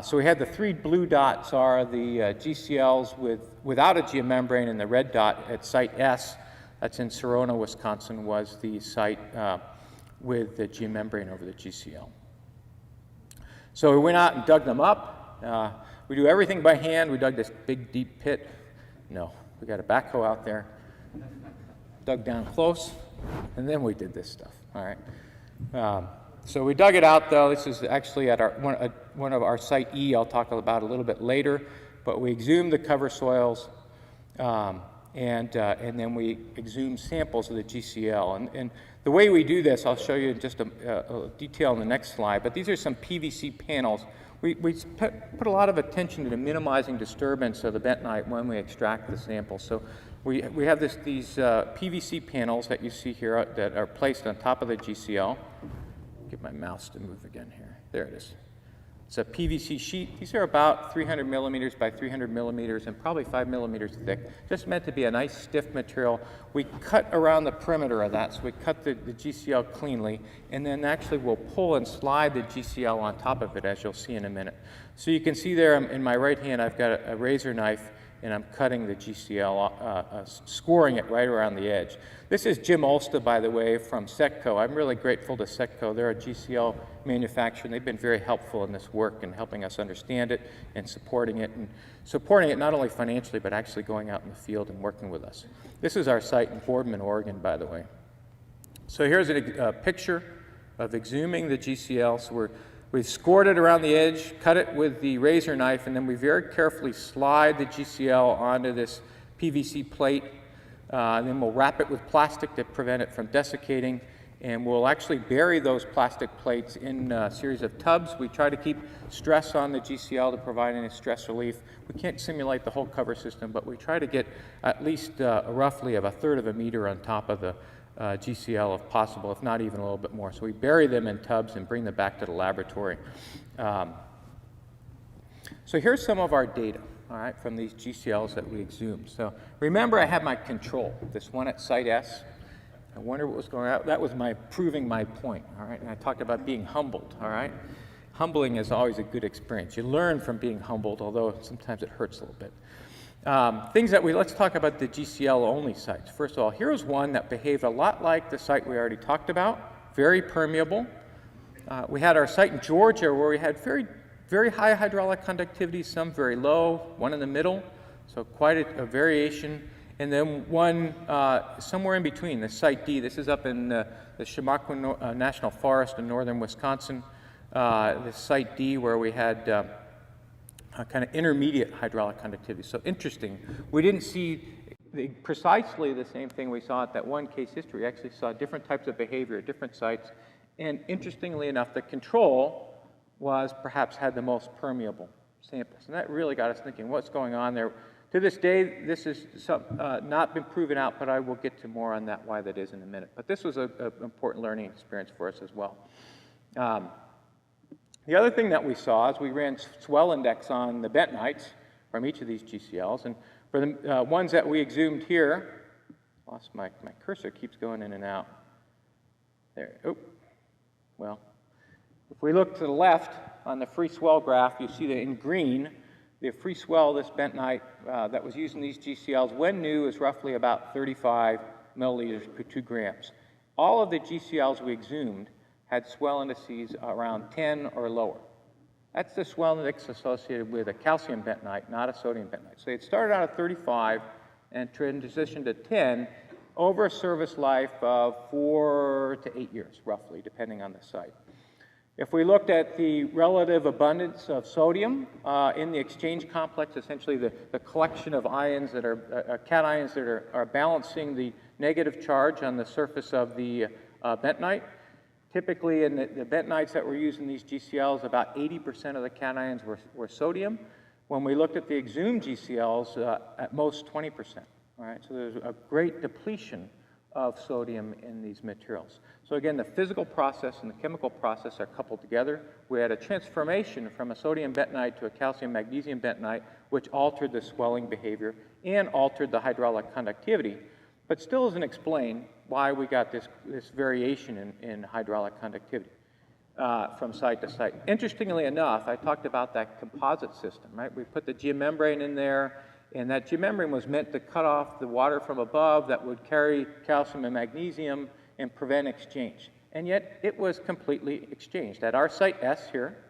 So we had the 3 blue dots are the GCLs without a geomembrane, and the red dot at site S, that's in Sorona, Wisconsin, was the site with the geomembrane over the GCL. So we went out and dug them up. We do everything by hand. We dug this big, deep pit. No, we got a backhoe out there, dug down close, and then we did this stuff, all right? So we dug it out, though. This is actually at one of our site E. I'll talk about a little bit later. But we exhumed the cover soils. And then we exhume samples of the GCL. And the way we do this, I'll show you just a detail in the next slide, but these are some PVC panels. We put a lot of attention to minimizing disturbance of the bentonite when we extract the sample. So we have these PVC panels that you see here that are placed on top of the GCL. Get my mouse to move again here. There it is. It's a PVC sheet. These are about 300 millimeters by 300 millimeters and probably 5 millimeters thick. Just meant to be a nice stiff material. We cut around the perimeter of that, so we cut the GCL cleanly, and then actually we'll pull and slide the GCL on top of it, as you'll see in a minute. So you can see there in my right hand, I've got a razor knife, and I'm cutting the GCL, scoring it right around the edge. This is Jim Olsta, by the way, from Setco. I'm really grateful to Setco. They're a GCL manufacturer, and they've been very helpful in this work and helping us understand it and supporting it not only financially, but actually going out in the field and working with us. This is our site in Boardman, Oregon, by the way. So here's a picture of exhuming the GCL. So we've scored it around the edge, cut it with the razor knife, and then we very carefully slide the GCL onto this PVC plate. And then we'll wrap it with plastic to prevent it from desiccating. And we'll actually bury those plastic plates in a series of tubs. We try to keep stress on the GCL to provide any stress relief. We can't simulate the whole cover system, but we try to get at least roughly of 1/3 of a meter on top of the GCL if possible, if not even a little bit more. So we bury them in tubs and bring them back to the laboratory. So here's some of our data, all right, from these GCLs that we exhumed. So remember, I had my control, this one at Site S. I wonder what was going on. That was proving my point, all right? And I talked about being humbled, all right? Humbling is always a good experience. You learn from being humbled, although sometimes it hurts a little bit. Let's talk about the GCL-only sites. First of all, here's one that behaved a lot like the site we already talked about, very permeable. We had our site in Georgia where we had very, very high hydraulic conductivity, some very low, one in the middle, so quite a variation. And then one somewhere in between, the Site D. This is up in the Chemaquin National Forest in northern Wisconsin. The Site D where we had kind of intermediate hydraulic conductivity. So interesting. We didn't see precisely the same thing we saw at that one case history. We actually saw different types of behavior at different sites. And interestingly enough, the control perhaps had the most permeable samples. And that really got us thinking, what's going on there? To this day, this has not been proven out, but I will get to more on that, why that is in a minute. But this was an important learning experience for us as well. The other thing that we saw is we ran swell index on the bentonites from each of these GCLs. And for the ones that we exhumed here, lost my cursor keeps going in and out. There, oh, well, if we look to the left on the free swell graph, you see that in green, the free swell, this bentonite that was used in these GCLs, when new, is roughly about 35 milliliters per 2 grams. All of the GCLs we exhumed had swell indices around 10 or lower. That's the swell index associated with a calcium bentonite, not a sodium bentonite. So it started out at 35 and transitioned to 10 over a service life of 4 to 8 years, roughly, depending on the site. If we looked at the relative abundance of sodium in the exchange complex, essentially the collection of ions that are cations that are balancing the negative charge on the surface of the bentonite, typically in the bentonites that were used in these GCLs, about 80% of the cations were sodium. When we looked at the exhumed GCLs, at most 20%. All right, so there's a great depletion of sodium in these materials. So again, the physical process and the chemical process are coupled together. We had a transformation from a sodium bentonite to a calcium magnesium bentonite, which altered the swelling behavior and altered the hydraulic conductivity, but still doesn't explain why we got this variation in hydraulic conductivity from site to site. Interestingly enough, I talked about that composite system, right? We put the geomembrane in there, and that geomembrane was meant to cut off the water from above that would carry calcium and magnesium and prevent exchange. And yet it was completely exchanged. At our site S here,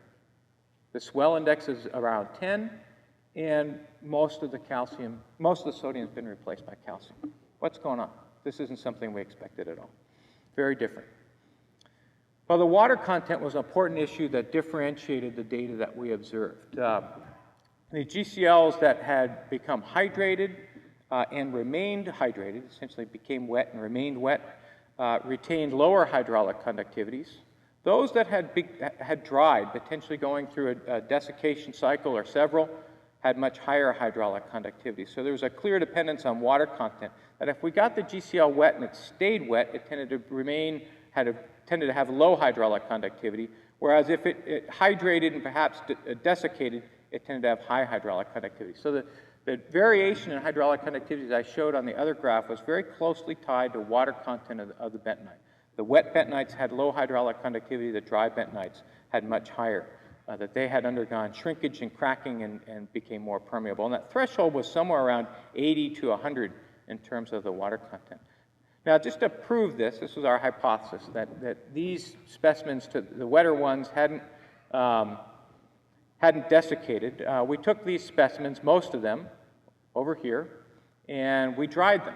the swell index is around 10, and most of the sodium has been replaced by calcium. What's going on? This isn't something we expected at all. Very different. Well, the water content was an important issue that differentiated the data that we observed. The GCLs that had become hydrated and remained hydrated, essentially became wet and remained wet, retained lower hydraulic conductivities. Those that had dried, potentially going through a desiccation cycle or several, had much higher hydraulic conductivity. So there was a clear dependence on water content, that if we got the GCL wet and it stayed wet, it tended to remain, tended to have low hydraulic conductivity, whereas if it hydrated and perhaps desiccated, it tended to have high hydraulic conductivity. So the variation in hydraulic conductivity that I showed on the other graph was very closely tied to water content of the bentonite. The wet bentonites had low hydraulic conductivity, the dry bentonites had much higher. That they had undergone shrinkage and cracking and became more permeable. And that threshold was somewhere around 80 to 100 in terms of the water content. Now, just to prove this was our hypothesis, that these specimens, the wetter ones, hadn't desiccated. We took these specimens, most of them, over here, and we dried them.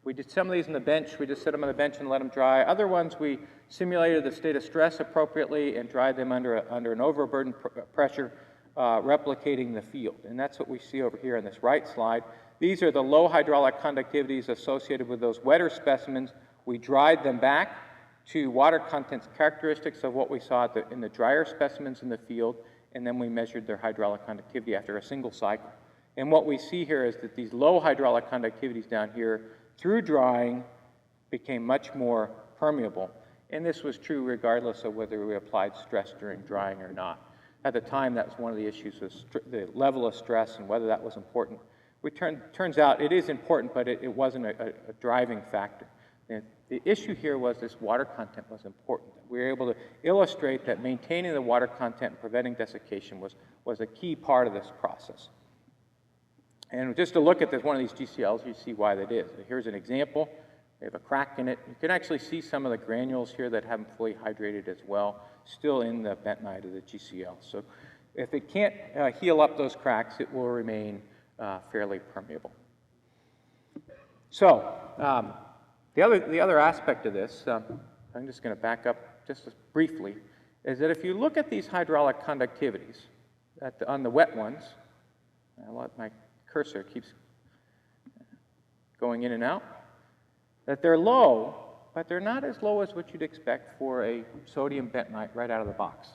We did some of these on the bench. We just set them on the bench and let them dry. Other ones, we simulated the state of stress appropriately and dried them under an overburden pressure, replicating the field. And that's what we see over here on this right slide. These are the low hydraulic conductivities associated with those wetter specimens. We dried them back to water contents characteristics of what we saw in the drier specimens in the field, and then we measured their hydraulic conductivity after a single cycle. And what we see here is that these low hydraulic conductivities down here, through drying, became much more permeable. And this was true regardless of whether we applied stress during drying or not. At the time, that was one of the issues, was the level of stress and whether that was important. Turns out it is important, but it wasn't a driving factor. And the issue here was this water content was important. We were able to illustrate that maintaining the water content and preventing desiccation was a key part of this process. And just to look at one of these GCLs, you see why that is. Here's an example. They have a crack in it. You can actually see some of the granules here that haven't fully hydrated as well, still in the bentonite of the GCL. So if it can't heal up those cracks, it will remain fairly permeable. So the other aspect of this, I'm just going to back up just briefly, is that if you look at these hydraulic conductivities on the wet ones, my cursor keeps going in and out, that they're low, but they're not as low as what you'd expect for a sodium bentonite right out of the box.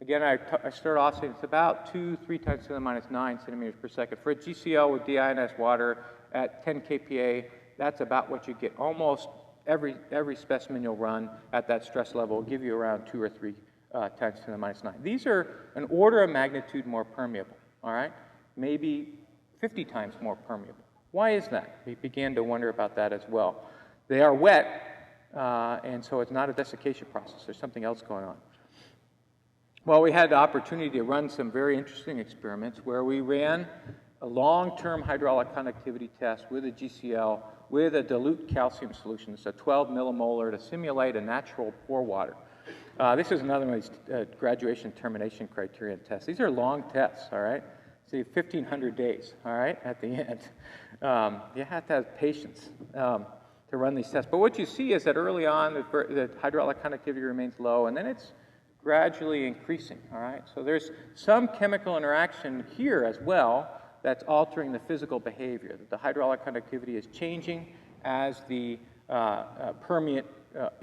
Again, I start off saying it's about 2-3 times 10 to the minus 9 centimeters per second. For a GCL with deionized water at 10 kPa, that's about what you get. Almost every specimen you'll run at that stress level will give you around 2 or 3 times 10 to the minus 9. These are an order of magnitude more permeable, all right? Maybe 50 times more permeable. Why is that? We began to wonder about that as well. They are wet, and so it's not a desiccation process. There's something else going on. Well, we had the opportunity to run some very interesting experiments where we ran a long-term hydraulic conductivity test with a GCL with a dilute calcium solution. It's a 12 millimolar to simulate a natural pore water. This is another one of these graduation termination criterion tests. These are long tests, all right? See, 1,500 days, all right, at the end. You have to have patience to run these tests. But what you see is that early on, the hydraulic conductivity remains low, and then it's gradually increasing, all right? So there's some chemical interaction here as well that's altering the physical behavior. The hydraulic conductivity is changing as the permeate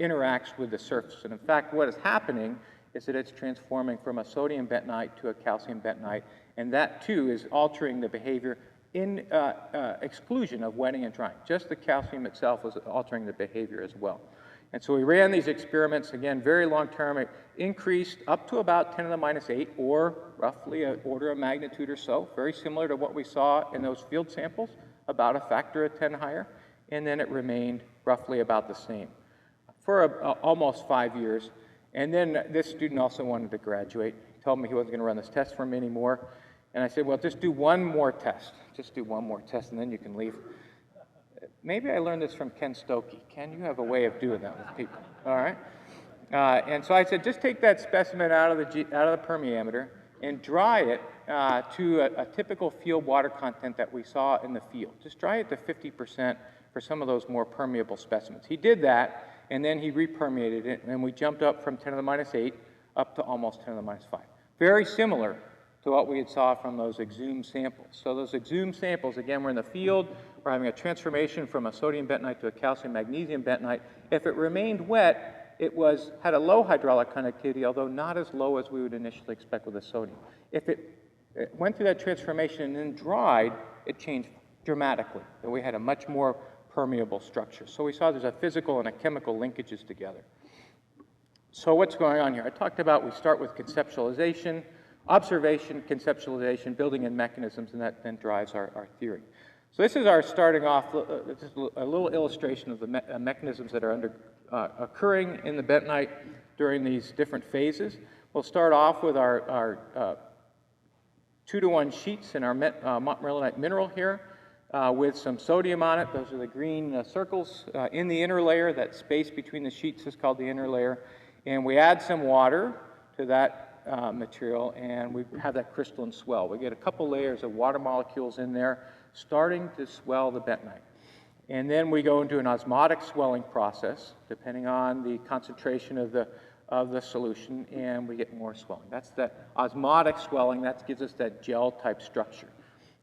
interacts with the surface. And in fact, what is happening is that it's transforming from a sodium bentonite to a calcium bentonite, and that too is altering the behavior in exclusion of wetting and drying. Just the calcium itself was altering the behavior as well. And so we ran these experiments, again, very long term. It increased up to about 10 to the minus 8, or roughly an order of magnitude or so, very similar to what we saw in those field samples, about a factor of 10 higher. And then it remained roughly about the same for almost 5 years. And then this student also wanted to graduate. He told me he wasn't going to run this test for me anymore. And I said, well, just do one more test. Just do one more test, and then you can leave. Maybe I learned this from Ken Stokey. Ken, you have a way of doing that with people, all right? And so I said, just take that specimen out of the permeameter and dry it to a typical field water content that we saw in the field. Just dry it to 50% for some of those more permeable specimens. He did that, and then he repermeated it, and then we jumped up from 10 to the minus 8 up to almost 10 to the minus 5. Very similar to to what we had saw from those exhumed samples. So those exhumed samples, again, we're in the field, we're having a transformation from a sodium bentonite to a calcium magnesium bentonite. If it remained wet, it had a low hydraulic conductivity, although not as low as we would initially expect with the sodium. If it went through that transformation and then dried, it changed dramatically, and we had a much more permeable structure. So we saw there's a physical and a chemical linkages together. So what's going on here? I talked about we start with conceptualization, observation, conceptualization, building in mechanisms, and that then drives our theory. So this is our starting off, just a little illustration of the mechanisms that are occurring in the bentonite during these different phases. We'll start off with our 2-to-1 sheets in our montmorillonite mineral here with some sodium on it. Those are the green circles in the inner layer. That space between the sheets is called the inner layer. And we add some water to that material, and we have that crystalline swell. We get a couple layers of water molecules in there starting to swell the bentonite. And then we go into an osmotic swelling process, depending on the concentration of the solution, and we get more swelling. That's that osmotic swelling. That gives us that gel-type structure.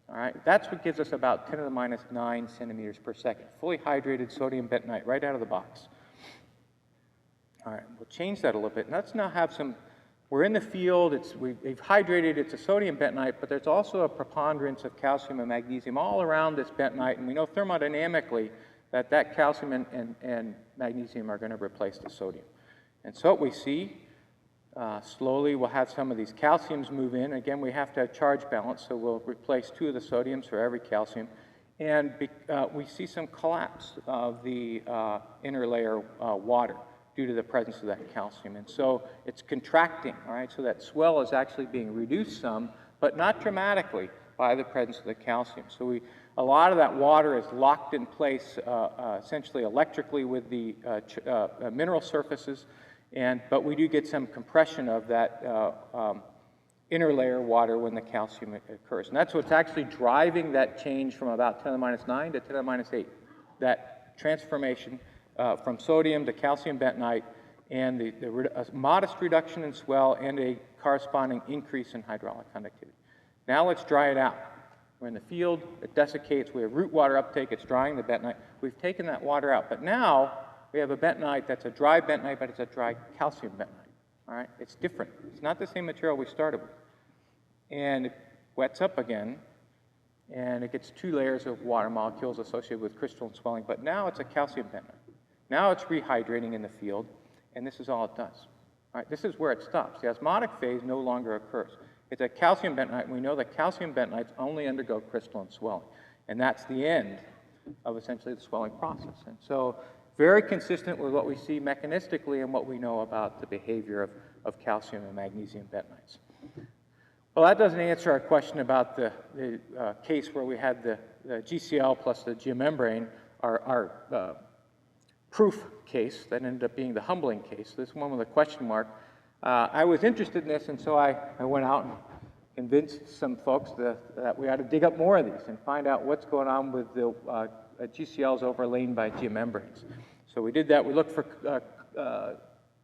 All right, that's what gives us about 10 to the minus 9 centimeters per second. Fully hydrated sodium bentonite right out of the box. All right, we'll change that a little bit. Let's now have some, we're in the field, we've hydrated, it's a sodium bentonite, but there's also a preponderance of calcium and magnesium all around this bentonite, and we know thermodynamically that calcium and magnesium are going to replace the sodium. And so what we see, slowly we'll have some of these calciums move in. Again, we have to have charge balance, so we'll replace 2 of the sodiums for every calcium. And we see some collapse of the inner layer water due to the presence of that calcium. And so it's contracting, all right? So that swell is actually being reduced some, but not dramatically by the presence of the calcium. So a lot of that water is locked in place essentially electrically with the mineral surfaces, but we do get some compression of that inner layer water when the calcium occurs. And that's what's actually driving that change from about 10 to the minus 9 to 10 to the minus 8, that transformation from sodium to calcium bentonite, and a modest reduction in swell and a corresponding increase in hydraulic conductivity. Now let's dry it out. We're in the field, it desiccates, we have root water uptake, it's drying the bentonite. We've taken that water out, but now we have a bentonite that's a dry bentonite, but it's a dry calcium bentonite. All right, it's different. It's not the same material we started with. And it wets up again, and it gets 2 layers of water molecules associated with crystalline swelling, but now it's a calcium bentonite. Now it's rehydrating in the field, and this is all it does. All right, this is where it stops. The osmotic phase no longer occurs. It's a calcium bentonite, and we know that calcium bentonites only undergo crystalline swelling, and that's the end of essentially the swelling process. And so very consistent with what we see mechanistically and what we know about the behavior of calcium and magnesium bentonites. Well, that doesn't answer our question about the case where we had the GCl plus the geomembrane, our proof case that ended up being the humbling case, this one with a question mark. I was interested in this, and so I went out and convinced some folks that we ought to dig up more of these and find out what's going on with the GCLs overlain by geomembranes. So we did that. We looked for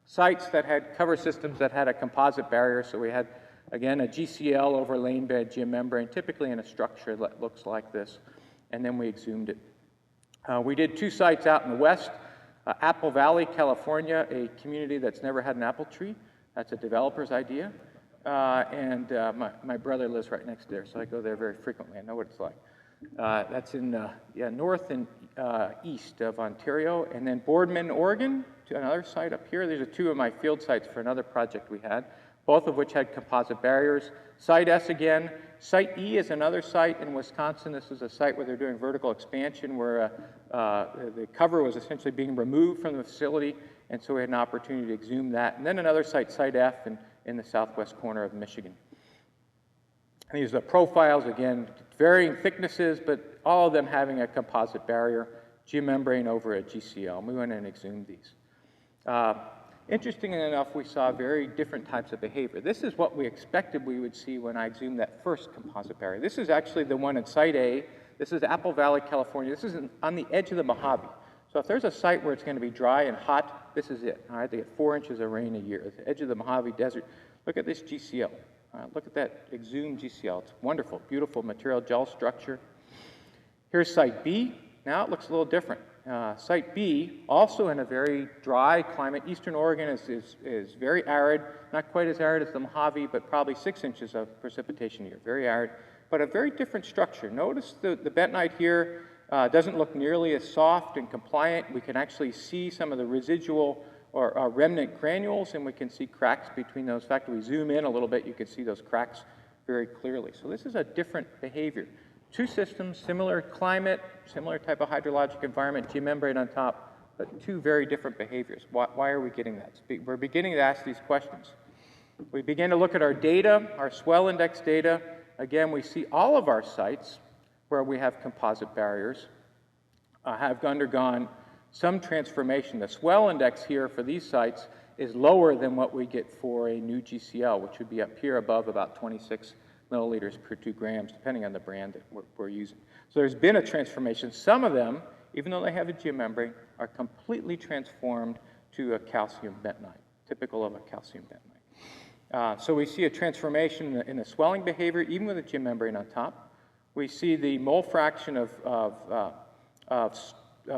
sites that had cover systems that had a composite barrier. So we had, again, a GCL overlain by a geomembrane, typically in a structure that looks like this, and then we exhumed it. We did 2 sites out in the west. Apple Valley, California, a community that's never had an apple tree. That's a developer's idea. My brother lives right next there, so I go there very frequently. I know what it's like. That's in north and east of Ontario. And then Boardman, Oregon, to another site up here. These are 2 of my field sites for another project we had, both of which had composite barriers. Site S again. Site E is another site in Wisconsin. This is a site where they're doing vertical expansion, where the cover was essentially being removed from the facility, and so we had an opportunity to exhume that. And then another site, Site F, in the southwest corner of Michigan. And these are the profiles, again, varying thicknesses, but all of them having a composite barrier, geomembrane over a GCL. And we went in and exhumed these. Interestingly enough, we saw very different types of behavior. This is what we expected we would see when I exhumed that first composite barrier. This is actually the one at Site A. This is Apple Valley, California. This is on the edge of the Mojave. So if there's a site where it's going to be dry and hot, this is it. All right, they get 4 inches of rain a year. At the edge of the Mojave Desert. Look at this GCL. Look at that exhumed GCL. It's wonderful, beautiful material, gel structure. Here's site B. Now it looks a little different. Site B, also in a very dry climate. Eastern Oregon is very arid, not quite as arid as the Mojave, but probably 6 inches of precipitation a year, very arid, but a very different structure. Notice the bentonite here doesn't look nearly as soft and compliant. We can actually see some of the residual or remnant granules, and we can see cracks between those. In fact, if we zoom in a little bit, you can see those cracks very clearly. So this is a different behavior. Two systems, similar climate, similar type of hydrologic environment, geomembrane on top, but two very different behaviors. Why are we getting that? We're beginning to ask these questions. We begin to look at our data, our swell index data. Again, we see all of our sites where we have composite barriers have undergone some transformation. The swell index here for these sites is lower than what we get for a new GCL, which would be up here above about 26 milliliters per 2 grams, depending on the brand that we're using. So there's been a transformation. Some of them, even though they have a geomembrane, are completely transformed to a calcium bentonite, typical of a calcium bentonite. So we see a transformation in the swelling behavior, even with a geomembrane on top. We see the mole fraction of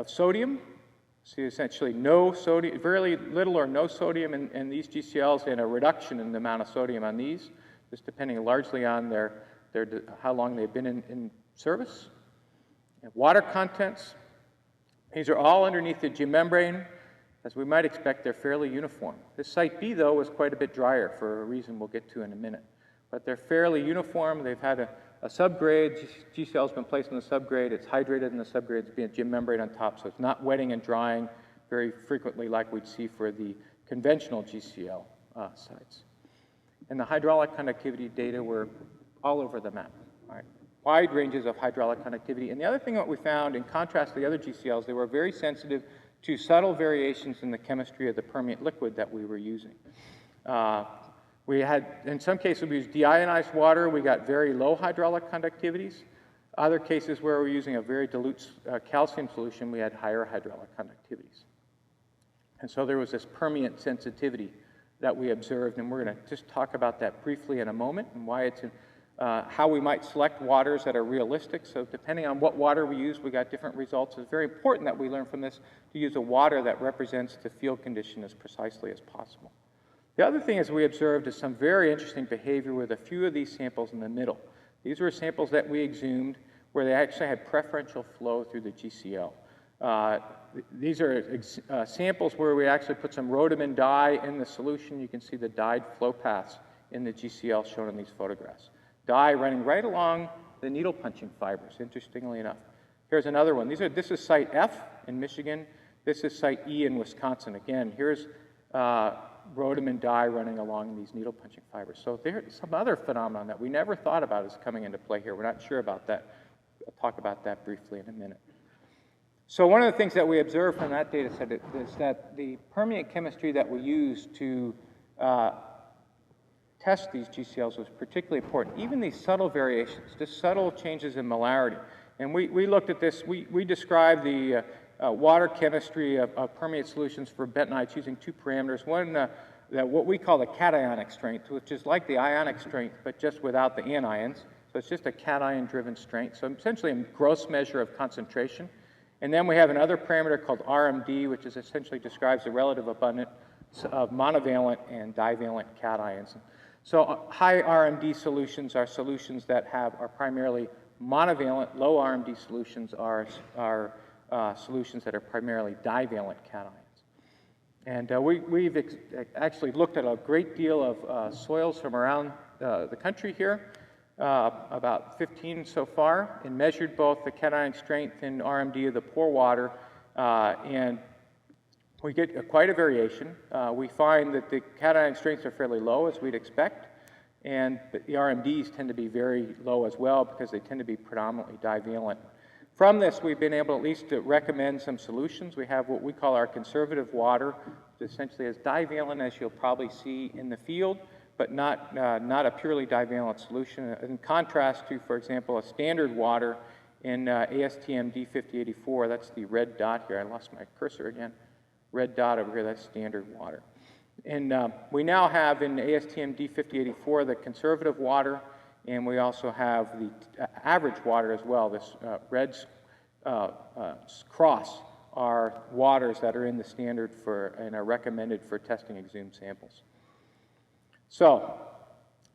sodium. See essentially no sodium, very little or no sodium in these GCLs, and a reduction in the amount of sodium on these, just depending largely on how long they've been in service. And water contents, these are all underneath the geomembrane. As we might expect, they're fairly uniform. This site B, though, was quite a bit drier for a reason we'll get to in a minute. But they're fairly uniform. They've had a subgrade. GCL's been placed in the subgrade. It's hydrated in the subgrade. It's being geomembrane on top, so it's not wetting and drying very frequently like we'd see for the conventional GCL sites. And the hydraulic conductivity data were all over the map. All right. Wide ranges of hydraulic conductivity. And the other thing that we found, in contrast to the other GCLs, they were very sensitive to subtle variations in the chemistry of the permeate liquid that we were using. We had, in some cases, we used deionized water. We got very low hydraulic conductivities. Other cases where we're using a very dilute calcium solution, we had higher hydraulic conductivities. And so there was this permeate sensitivity that we observed, and we're going to just talk about that briefly in a moment, and why it's how we might select waters that are realistic. So depending on what water we use, we got different results. It's very important that we learn from this to use a water that represents the field condition as precisely as possible. The other thing is we observed is some very interesting behavior with a few of these samples in the middle. These were samples that we exhumed where they actually had preferential flow through the GCL. These are samples where we actually put some rhodamine dye in the solution. You can see the dyed flow paths in the GCL shown in these photographs. Dye running right along the needle punching fibers, interestingly enough. Here's another one. This is site F in Michigan. This is site E in Wisconsin. Again, here's rhodamine dye running along these needle punching fibers. So there's some other phenomenon that we never thought about is coming into play here. We're not sure about that. I'll talk about that briefly in a minute. So one of the things that we observed from that data set is that the permeate chemistry that we used to test these GCLs was particularly important. Even these subtle variations, just subtle changes in molarity. And we looked at this, we described the water chemistry of permeate solutions for bentonites using two parameters. One, what we call the cationic strength, which is like the ionic strength, but just without the anions. So it's just a cation-driven strength. So essentially a gross measure of concentration. And then we have another parameter called RMD, which is essentially describes the relative abundance of monovalent and divalent cations. So high RMD solutions are solutions that are primarily monovalent. Low RMD solutions are solutions that are primarily divalent cations. And we've actually looked at a great deal of soils from around the country here, about 15 so far, and measured both the cation strength and RMD of the pore water, and we get quite a variation. We find that the cation strengths are fairly low, as we'd expect, and the RMDs tend to be very low as well because they tend to be predominantly divalent. From this, we've been able at least to recommend some solutions. We have what we call our conservative water, which essentially is divalent, as you'll probably see in the field, but not a purely divalent solution. In contrast to, for example, a standard water in ASTM D5084, that's the red dot here. I lost my cursor again. Red dot over here, that's standard water. And we now have in ASTM D5084 the conservative water, and we also have the average water as well. This red cross are waters that are in the standard for and are recommended for testing exhumed samples. So,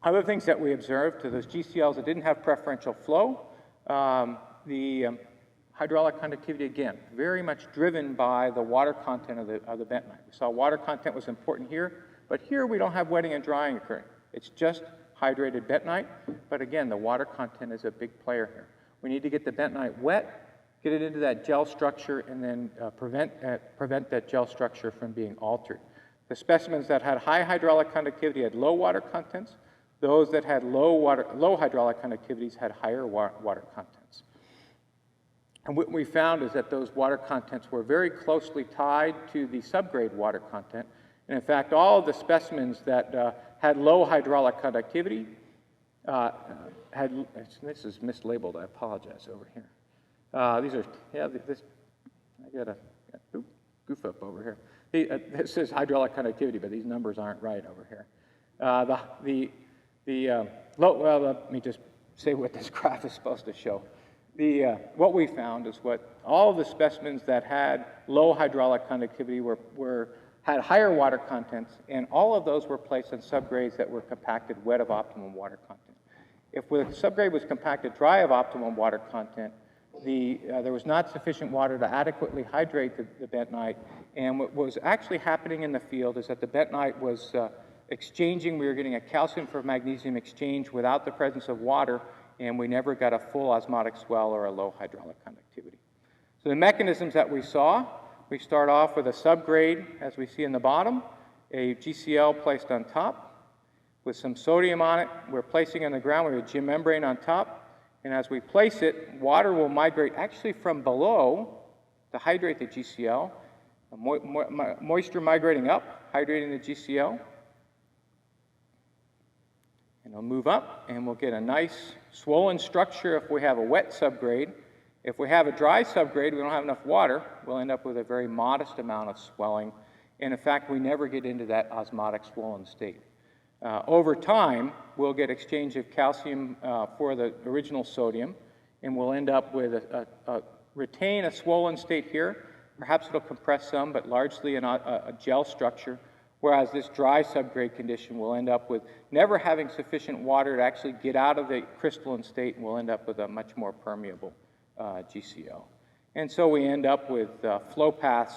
other things that we observed to those GCLs that didn't have preferential flow, the hydraulic conductivity, again, very much driven by the water content of the bentonite. We saw water content was important here, but here we don't have wetting and drying occurring. It's just hydrated bentonite, but again, the water content is a big player here. We need to get the bentonite wet, get it into that gel structure, and then prevent that gel structure from being altered. The specimens that had high hydraulic conductivity had low water contents. Those that had low hydraulic conductivities had higher water contents. And what we found is that those water contents were very closely tied to the subgrade water content. And in fact, all of the specimens that had low hydraulic conductivity this is mislabeled, I apologize over here. These are, yeah, this, I got a goof up over here. This says hydraulic conductivity, but these numbers aren't right over here. Well, let me just say what this graph is supposed to show. What we found is what all of the specimens that had low hydraulic conductivity had higher water contents, and all of those were placed in subgrades that were compacted wet of optimum water content. If the subgrade was compacted dry of optimum water content, there was not sufficient water to adequately hydrate the bentonite, and what was actually happening in the field is that the bentonite was exchanging. We were getting a calcium for magnesium exchange without the presence of water, and we never got a full osmotic swell or a low hydraulic conductivity. So the mechanisms that we saw, we start off with a subgrade, as we see in the bottom, a GCL placed on top with some sodium on it. We're placing it on the ground with a geomembrane on top, and as we place it, water will migrate actually from below to hydrate the GCL, moisture migrating up, hydrating the GCL. And it'll move up, and we'll get a nice swollen structure if we have a wet subgrade. If we have a dry subgrade, we don't have enough water, we'll end up with a very modest amount of swelling. And in fact, we never get into that osmotic swollen state. Over time, we'll get exchange of calcium for the original sodium, and we'll end up with retain a swollen state here. Perhaps it'll compress some, but largely a gel structure. Whereas this dry subgrade condition will end up with never having sufficient water to actually get out of the crystalline state, and we'll end up with a much more permeable GCL. And so we end up with flow paths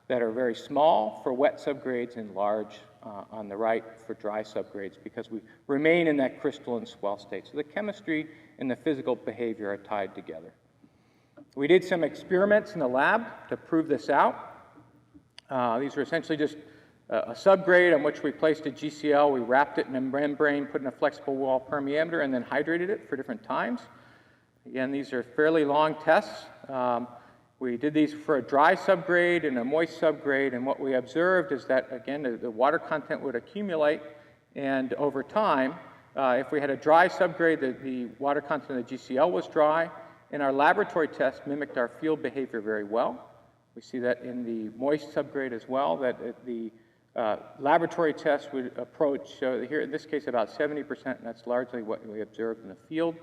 that are very small for wet subgrades and large on the right for dry subgrades, because we remain in that crystalline swell state. So the chemistry and the physical behavior are tied together. We did some experiments in the lab to prove this out. These are essentially just a subgrade on which we placed a GCL. We wrapped it in a membrane, put in a flexible wall permeameter, and then hydrated it for different times. Again, these are fairly long tests. We did these for a dry subgrade and a moist subgrade, and what we observed is that, again, the water content would accumulate, and over time, if we had a dry subgrade, the water content of the GCL was dry, and our laboratory test mimicked our field behavior very well. We see that in the moist subgrade as well, that the laboratory test would approach, here in this case, about 70%, and that's largely what we observed in the field.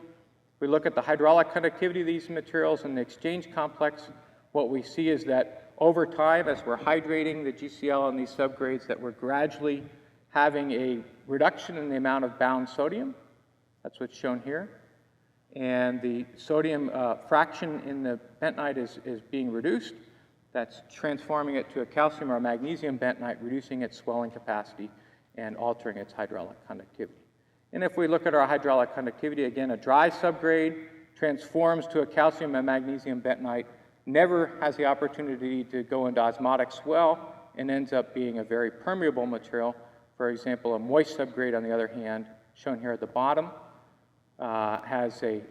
We look at the hydraulic conductivity of these materials and the exchange complex. What we see is that over time, as we're hydrating the GCL on these subgrades, that we're gradually having a reduction in the amount of bound sodium. That's what's shown here. And the sodium fraction in the bentonite is being reduced. That's transforming it to a calcium or magnesium bentonite, reducing its swelling capacity and altering its hydraulic conductivity. And if we look at our hydraulic conductivity, again, a dry subgrade transforms to a calcium and magnesium bentonite, never has the opportunity to go into osmotic swell, and ends up being a very permeable material. For example, a moist subgrade, on the other hand, shown here at the bottom, has a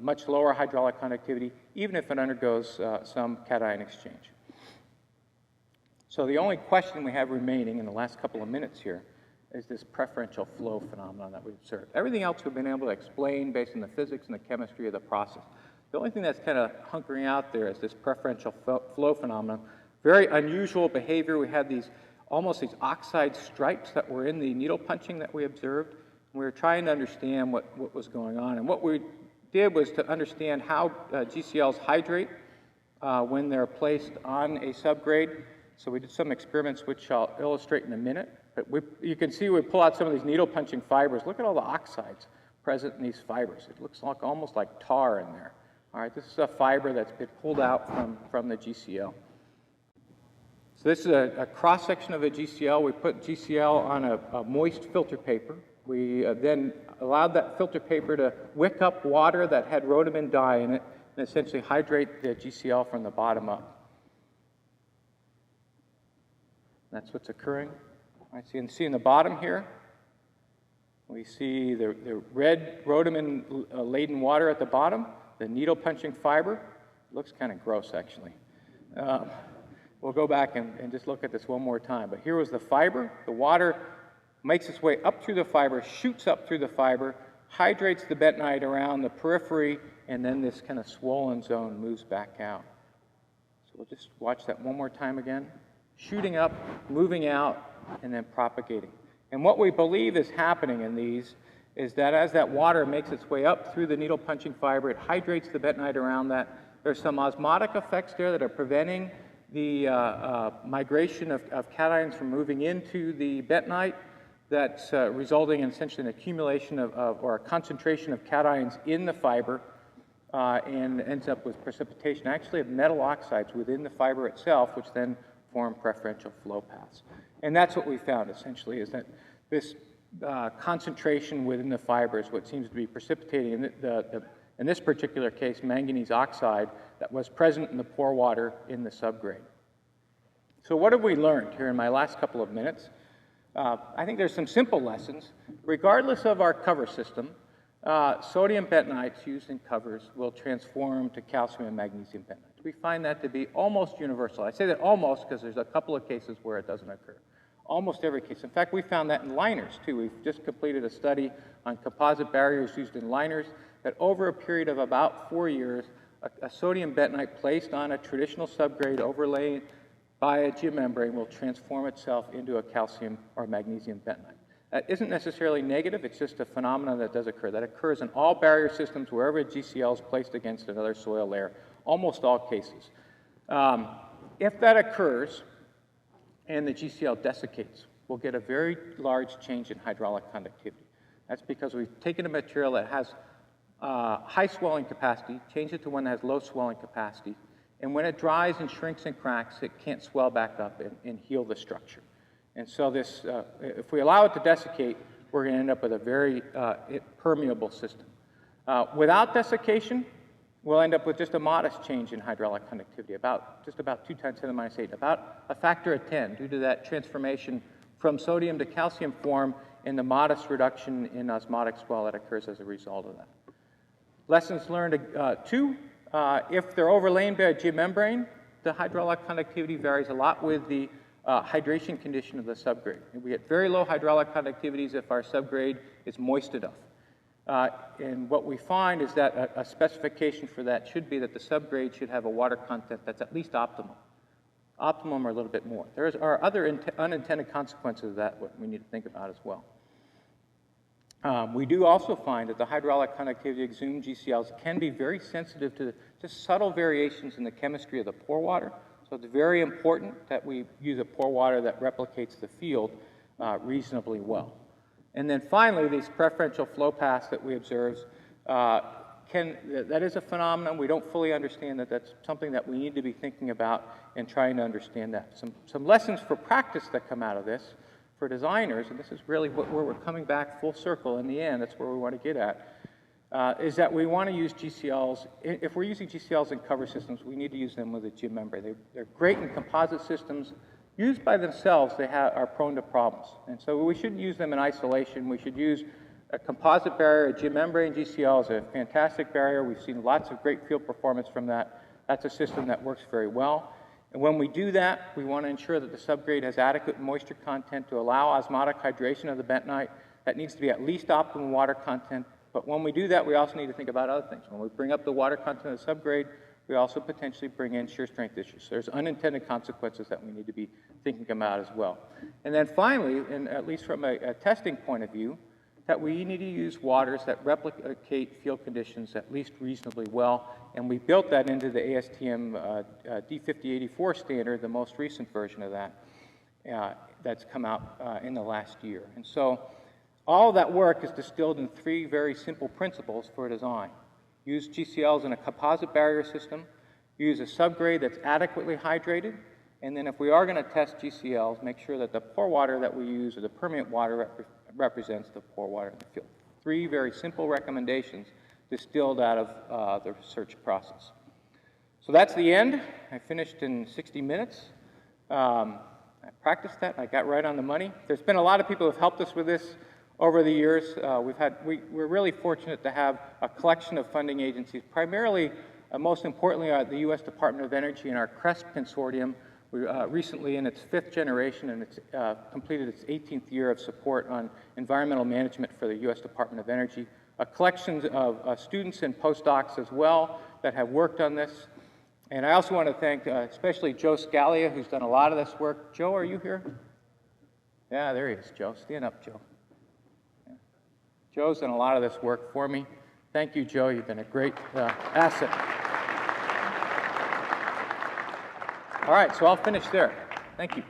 much lower hydraulic conductivity, even if it undergoes some cation exchange. So the only question we have remaining in the last couple of minutes here is this preferential flow phenomenon that we observed. Everything else we've been able to explain based on the physics and the chemistry of the process. The only thing that's kind of hunkering out there is this preferential flow phenomenon. Very unusual behavior. We had these almost these oxide stripes that were in the needle punching that we observed. We were trying to understand what was going on. And what we did was to understand how GCLs hydrate when they're placed on a subgrade. So we did some experiments, which I'll illustrate in a minute. But you can see we pull out some of these needle punching fibers. Look at all the oxides present in these fibers. It looks like almost like tar in there. All right, this is a fiber that's been pulled out from the GCL. So this is a cross-section of a GCL. We put GCL on a moist filter paper. We then allowed that filter paper to wick up water that had rhodamine dye in it and essentially hydrate the GCL from the bottom up. That's what's occurring. All right, so you can see in the bottom here, we see the red rhodamine-laden water at the bottom, the needle-punching fiber. It looks kind of gross, actually. We'll go back and just look at this one more time. But here was the fiber. The water makes its way up through the fiber, shoots up through the fiber, hydrates the bentonite around the periphery, and then this kind of swollen zone moves back out. So we'll just watch that one more time again. Shooting up, moving out, and then propagating. And what we believe is happening in these is that as that water makes its way up through the needle punching fiber, it hydrates the bentonite around that. There's some osmotic effects there that are preventing the migration of cations from moving into the bentonite. That's resulting in essentially an accumulation or a concentration of cations in the fiber and ends up with precipitation actually of metal oxides within the fiber itself, which then form preferential flow paths. And that's what we found essentially, is that this concentration within the fiber is what seems to be precipitating, in this particular case, manganese oxide that was present in the pore water in the subgrade. So what have we learned here in my last couple of minutes? I think there's some simple lessons. Regardless of our cover system, sodium bentonites used in covers will transform to calcium and magnesium bentonites. We find that to be almost universal. I say that almost because there's a couple of cases where it doesn't occur. Almost every case. In fact, we found that in liners, too. We've just completed a study on composite barriers used in liners that over a period of about 4 years, a sodium bentonite placed on a traditional subgrade overlaid by a geomembrane will transform itself into a calcium or magnesium bentonite. That isn't necessarily negative, it's just a phenomenon that does occur. That occurs in all barrier systems wherever a GCL is placed against another soil layer, almost all cases. If that occurs and the GCL desiccates, we'll get a very large change in hydraulic conductivity. That's because we've taken a material that has high swelling capacity, changed it to one that has low swelling capacity, and when it dries and shrinks and cracks, it can't swell back up and heal the structure. And so this, if we allow it to desiccate, we're going to end up with a very permeable system. Without desiccation, we'll end up with just a modest change in hydraulic conductivity, just about 2 times 10 to the minus 8, about a factor of 10 due to that transformation from sodium to calcium form and the modest reduction in osmotic swell that occurs as a result of that. Lessons learned, 2, if they're overlain by a geomembrane, the hydraulic conductivity varies a lot with the hydration condition of the subgrade. We get very low hydraulic conductivities if our subgrade is moist enough. And what we find is that a specification for that should be that the subgrade should have a water content that's at least optimal. Optimum or a little bit more. There are other unintended consequences of that what we need to think about as well. We do also find that the hydraulic conductivity exhumed GCLs can be very sensitive to just subtle variations in the chemistry of the pore water. So it's very important that we use a pore water that replicates the field reasonably well. And then finally, these preferential flow paths that we observe, that is a phenomenon. We don't fully understand that. That's something that we need to be thinking about and trying to understand that. Some lessons for practice that come out of this for designers, and this is really where we're coming back full circle in the end, that's where we want to get at, is that we want to use GCLs. If we're using GCLs in cover systems, we need to use them with a geomembrane. They're great in composite systems. Used by themselves, they are prone to problems. And so we shouldn't use them in isolation. We should use a composite barrier. A geomembrane GCL is a fantastic barrier. We've seen lots of great field performance from that. That's a system that works very well. And when we do that, we want to ensure that the subgrade has adequate moisture content to allow osmotic hydration of the bentonite. That needs to be at least optimum water content. But when we do that, we also need to think about other things. When we bring up the water content of the subgrade, we also potentially bring in shear strength issues. So there's unintended consequences that we need to be thinking about as well. And then finally, and at least from a testing point of view, that we need to use waters that replicate field conditions at least reasonably well, and we built that into the ASTM D5084 standard, the most recent version of that, that's come out in the last year. And so all of that work is distilled in 3 very simple principles for design. Use GCLs in a composite barrier system, use a subgrade that's adequately hydrated, and then if we are going to test GCLs, make sure that the pore water that we use or the permeant water represents the pore water in the field. 3 very simple recommendations distilled out of the research process. So that's the end. I finished in 60 minutes. I practiced that. I got right on the money. There's been a lot of people who have helped us with this over the years. We're really fortunate to have a collection of funding agencies, primarily, most importantly, the U.S. Department of Energy and our CREST consortium. We recently, in its 5th generation, and it's completed its 18th year of support on environmental management for the U.S. Department of Energy. Collections of students and postdocs as well that have worked on this. And I also want to thank especially Joe Scalia, who's done a lot of this work. Joe, are you here? Yeah, there he is, Joe. Stand up, Joe. Yeah. Joe's done a lot of this work for me. Thank you, Joe. You've been a great asset. All right, so I'll finish there. Thank you.